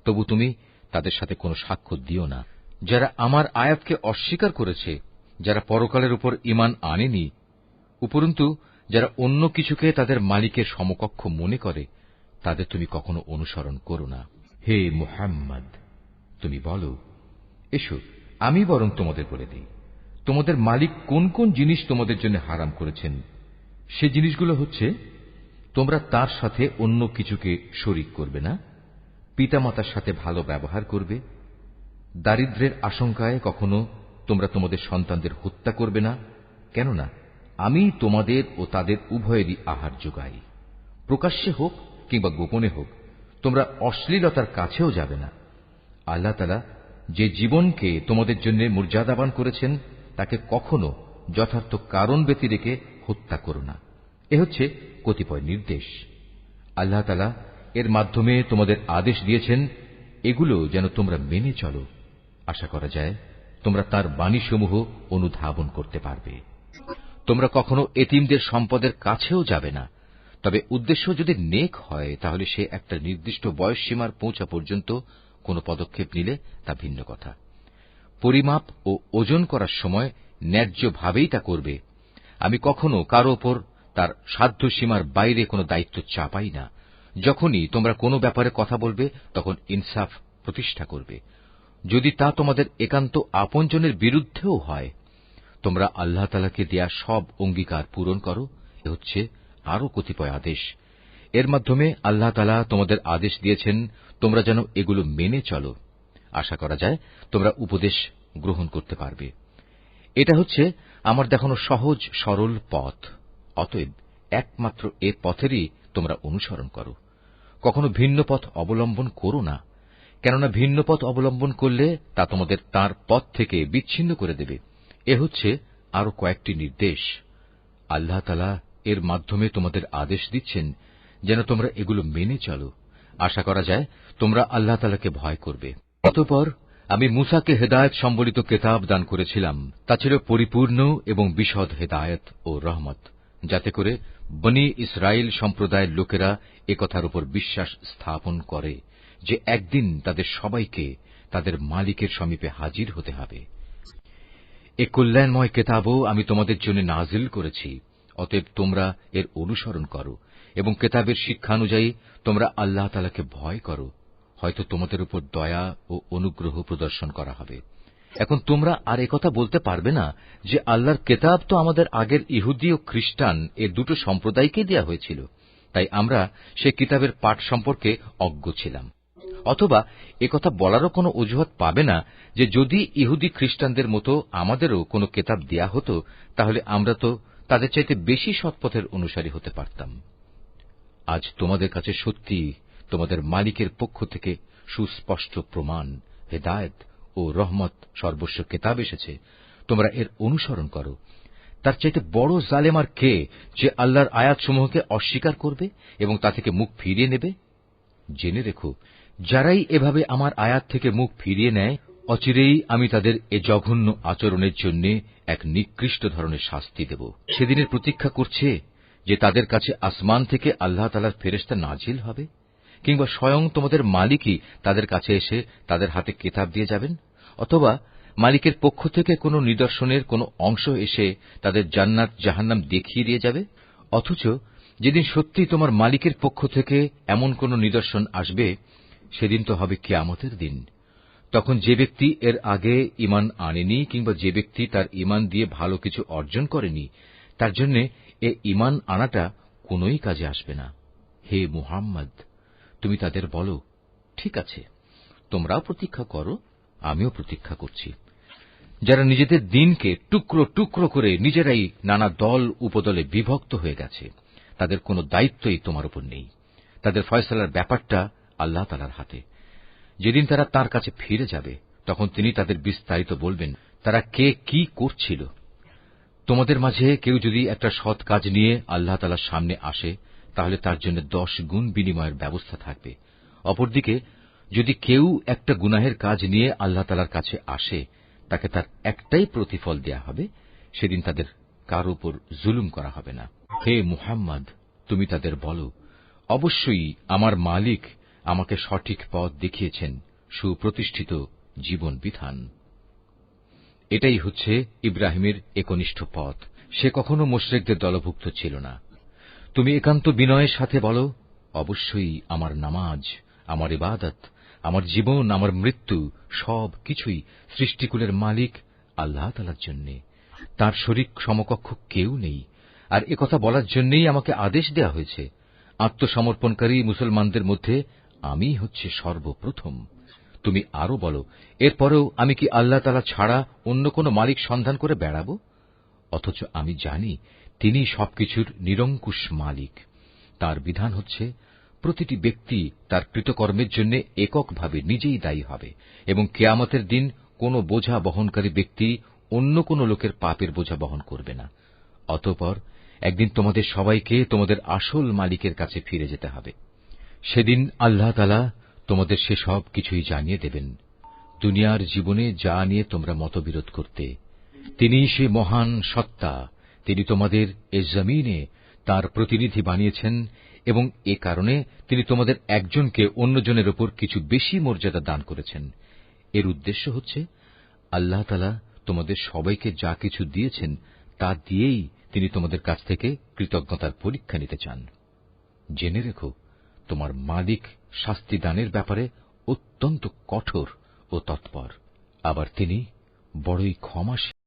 তবু তুমি তাদের সাথে কোনো সাক্ষ্য দিও না। যারা আমার আয়াতকে অস্বীকার করেছে, যারা পরকালের উপর ঈমান আনেনি, উপরন্তু যারা অন্য কিছুকে তাদের মালিকের সমকক্ষ মনে করে, তাদের তুমি কখনো অনুসরণ করো না। হে মুহাম্মদ, তুমি বলো, এসো আমি বরং তোমাদের বলে দিই, তোমাদের মালিক কোন কোন জিনিস তোমাদের জন্য হারাম করেছেন। সে জিনিসগুলো হচ্ছে, তোমরা তার সাথে অন্য কিছুকে শরীক করবে না, পিতামাতার সাথে ভালো ব্যবহার করবে, দারিদ্র্যের আশঙ্কায় কখনো তোমরা তোমাদের সন্তানদের হত্যা করবে না, কেননা আমি তোমাদের ও তাদের উভয়েরই আহার যোগাই। প্রকাশ্যে হোক কিংবা গোপনে হোক তোমরা অশ্লীলতার কাছেও যাবে না। আল্লাহ তাআলা যে জীবনকে তোমাদের জন্য মর্যাদাবান করেছেন তাকে কখনো যথার্থ কারণ ব্যতি রেখে হত্যা করো না। এ হচ্ছে কতিপয় নির্দেশ। আল্লাহ তাআলা এর মাধ্যমে তোমাদের আদেশ দিয়েছেন এগুলো যেন তোমরা মেনে চলো। আশা করা যায় তোমরা তার বাণীসমূহ অনুধাবন করতে পারবে। তোমরা কখনো এতিমদের সম্পদের কাছেও যাবে না, তবে উদ্দেশ্য যদি নেক হয় তাহলে সে একটা নির্দিষ্ট বয়সসীমার পৌঁছা পর্যন্ত কোনো পদক্ষেপ নিলে তা ভিন্ন কথা। পরিমাপ ও ওজন করার সময় ন্যায্যভাবেই তা করবে। আমি কখনো কারো ওপর তার সাধ্য সীমার বাইরে কোনো দায়িত্ব চাপাই না। যখনই তোমরা কোনো ব্যাপারে কথা বলবে তখন ইনসাফ প্রতিষ্ঠা করবে, যদি তা তোমাদের একান্ত আপনজনের বিরুদ্ধেও হয়। তোমরা আল্লাহ তাআলাকে দেয়া সব অঙ্গীকার পূরণ করো। এ হচ্ছে আরো কতিপয় আদেশ। এর মাধ্যমে আল্লাহ তাআলা তোমাদের আদেশ দিয়েছেন তোমরা যেন এগুলো মেনে চলো। আশা করা যায় তোমরা উপদেশ গ্রহণ করতে পারবে। এটা হচ্ছে আমার দেখানো সহজ সরল পথ। অতএব একমাত্র এ পথেরই তোমরা অনুসরণ করো। কখনো ভিন্ন পথ অবলম্বন করো না, কেননা ভিন্ন পথ অবলম্বন করলে তা তোমাদের তাঁর পথ থেকে বিচ্ছিন্ন করে দেবে। এ হচ্ছে আরো কয়েকটি নির্দেশ। আল্লাহ তাআলা এর মাধ্যমে তোমাদের আদেশ দিচ্ছেন যেন তোমরা এগুলো মেনে চলো। আশা করা যায় তোমরা আল্লাহ তাআলাকে ভয় করবে। অতঃপর আমি মূসাকে হেদায়েত সম্বলিত কেতাব দান করেছিলাম। তা ছিল পরিপূর্ণ এবং বিশদ হেদায়েত ও রহমত, যাতে করে বনী ইসরাইল সম্প্রদায়ের লোকেরা একথার উপর বিশ্বাস স্থাপন করে যে একদিন তাদের সবাইকে তাদের মালিকের সমীপে হাজির হতে হবে। এ কল্যাণময় কেতাবও আমি তোমাদের জন্য নাজিল করেছি। অতএব তোমরা এর অনুসরণ করো এবং কেতাবের শিক্ষানুযায়ী তোমরা আল্লাহ তাআলাকে ভয় করো। হয়তো তোমাদের উপর দয়া ও অনুগ্রহ প্রদর্শন করা হবে। এখন তোমরা আর একথা বলতে পারবে না যে আল্লাহর কেতাব তো আমাদের আগের ইহুদি ও খ্রিস্টান এ দুটো সম্প্রদায়কেই দেয়া হয়েছিল, তাই আমরা সে কিতাবের পাঠ সম্পর্কে অজ্ঞ ছিলাম। অথবা একথা বলারও কোনো অজুহাত পাবে না যে যদি ইহুদি খ্রিস্টানদের মতো আমাদেরও কোনো কেতাব দেয়া হতো তাহলে আমরা তো তাদের চাইতে বেশি সৎপথের অনুসারী হতে পারতাম। আজ তোমাদের কাছে সত্যি তোমাদের মালিকের পক্ষ থেকে সুস্পষ্ট প্রমাণ, হেদায়েত ও রহমত সর্বস্ব কেতাব এসেছে। তোমরা এর অনুসরণ করো। তার চাইতে বড় জালেম আর কে যে আল্লাহর আয়াতসমূহকে অস্বীকার করবে এবং তা থেকে মুখ ফিরিয়ে নেবে? জেনে রেখো, যারাই এভাবে আমার আয়াত থেকে মুখ ফিরিয়ে নেয় অচিরেই আমি তাদের এ জঘন্য আচরণের জন্য এক নিকৃষ্ট ধরনের শাস্তি দেব। সেদিনের প্রতীক্ষা করছে যে তাদের কাছে আসমান থেকে আল্লাহ তাআলার ফেরেশতা নাজিল হবে, কিংবা স্বয়ং তোমাদের মালিকই তাদের কাছে এসে তাদের হাতে কিতাব দিয়ে যাবেন, অথবা মালিকের পক্ষ থেকে কোনো নিদর্শনের কোনো অংশ এসে তাদের জান্নাত জাহান্নাম দেখিয়ে দিয়ে যাবে। অথচ যেদিন সত্যি তোমার মালিকের পক্ষ থেকে এমন কোন নিদর্শন আসবে সেদিন তো হবে কিয়ামতের দিন। তখন যে ব্যক্তি এর আগে ঈমান আনেনি কিংবা যে ব্যক্তি তার ঈমান দিয়ে ভালো কিছু অর্জন করেনি তার জন্য এ ঈমান আনাটা কোনোই কাজে আসবে না। হে মুহাম্মদ, তুমি তাদের বলো, ঠিক আছে, তোমরাও প্রতীক্ষা করো, আমিও প্রতীক্ষা করছি। যারা নিজেদের দ্বীনকে টুকরো টুকরো করে নিজেরাই নানা দল উপদলে বিভক্ত হয়ে গেছে তাদের কোনো দায়িত্বই তোমার উপর নেই। তাদের ফয়সালার ব্যাপারটা আল্লাহ তাআলার হাতে। যেদিন তারা তাঁর কাছে ফিরে যাবে তখন তিনি তাদের বিস্তারিত বলবেন তারা কে কি করছিল। তোমাদের মাঝে কেউ যদি একটা সৎ কাজ নিয়ে আল্লাহ তাআলার সামনে আসে তাহলে তার জন্য 10 গুণ বিনিময়ের ব্যবস্থা থাকবে। অপরদিকে যদি কেউ একটা গুনাহের কাজ নিয়ে আল্লাহ তাআলার কাছে আসে তাকে তার একটাই প্রতিফল দেয়া হবে। সেদিন তাদের কারো উপর জুলুম করা হবে না। হে মুহাম্মদ, তুমি তাদের বলো, অবশ্যই আমার মালিক আমাকে সঠিক পথ দেখিয়েছেন, সুপ্রতিষ্ঠিত জীবন বিধান। এটাই হচ্ছে ইব্রাহিমের একনিষ্ঠ পথ। সে কখনো মুশরিকদের দলভুক্ত ছিল না। তুমি একান্ত বিনয়ের সাথে বলো, অবশ্যই আমার নামাজ, আমার ইবাদত, আমার জীবন, আমার মৃত্যু সব কিছুই সৃষ্টিকুলের মালিক আল্লাহ তাআলার জন্য। তার শরীক সমকক্ষ কেউ নেই। আর একথা বলার জন্যই আমাকে আদেশ দেয়া হয়েছে। আত্মসমর্পণকারী মুসলমানদের মধ্যে আমি হচ্ছে সর্বপ্রথম। তুমি আরো বলো, এরপরেও আমি কি আল্লাহ তাআলা ছাড়া অন্য কোন মালিক সন্ধান করে বেড়াবো? অথচ আমি জানি তিনি সবকিছুর নিরঙ্কুশ মালিক। তার বিধান হচ্ছে প্রতিটি ব্যক্তি তার কৃতকর্মের জন্য এককভাবে নিজেই দায়ী হবে এবং কিয়ামতের দিন কোন বোঝা বহনকারী ব্যক্তি অন্য কোন লোকের পাপের বোঝা বহন করবে না। অতঃপর একদিন তোমাদের সবাইকে তোমাদের আসল মালিকের কাছে ফিরে যেতে হবে। সেদিন আল্লাহ তাআলা তোমাদের সে সব কিছুই জানিয়ে দেবেন। দুনিয়ার জীবনে যা নিয়ে তোমরা মতবিরোধ করতে, তিনিই সে মহান সত্তা। তিনি তোমাদের এ জমিনে তার প্রতিনিধি বানিয়েছেন এবং এ কারণে তিনি তোমাদের একজনকে অন্যজনের উপর কিছু বেশি মর্যাদা দান করেছেন। এর উদ্দেশ্য হচ্ছে আল্লাহ তাআলা তোমাদের সবাইকে যা কিছু দিয়েছেন তা দিয়েই তিনি তোমাদের কাছ থেকে কৃতজ্ঞতার পরীক্ষা নিতে চান। জেনে রেখো, তোমার মালিক শাস্তি দানের ব্যাপারে অত্যন্ত কঠোর ও তৎপর। আবার তিনি বড়ই ক্ষমাশীল।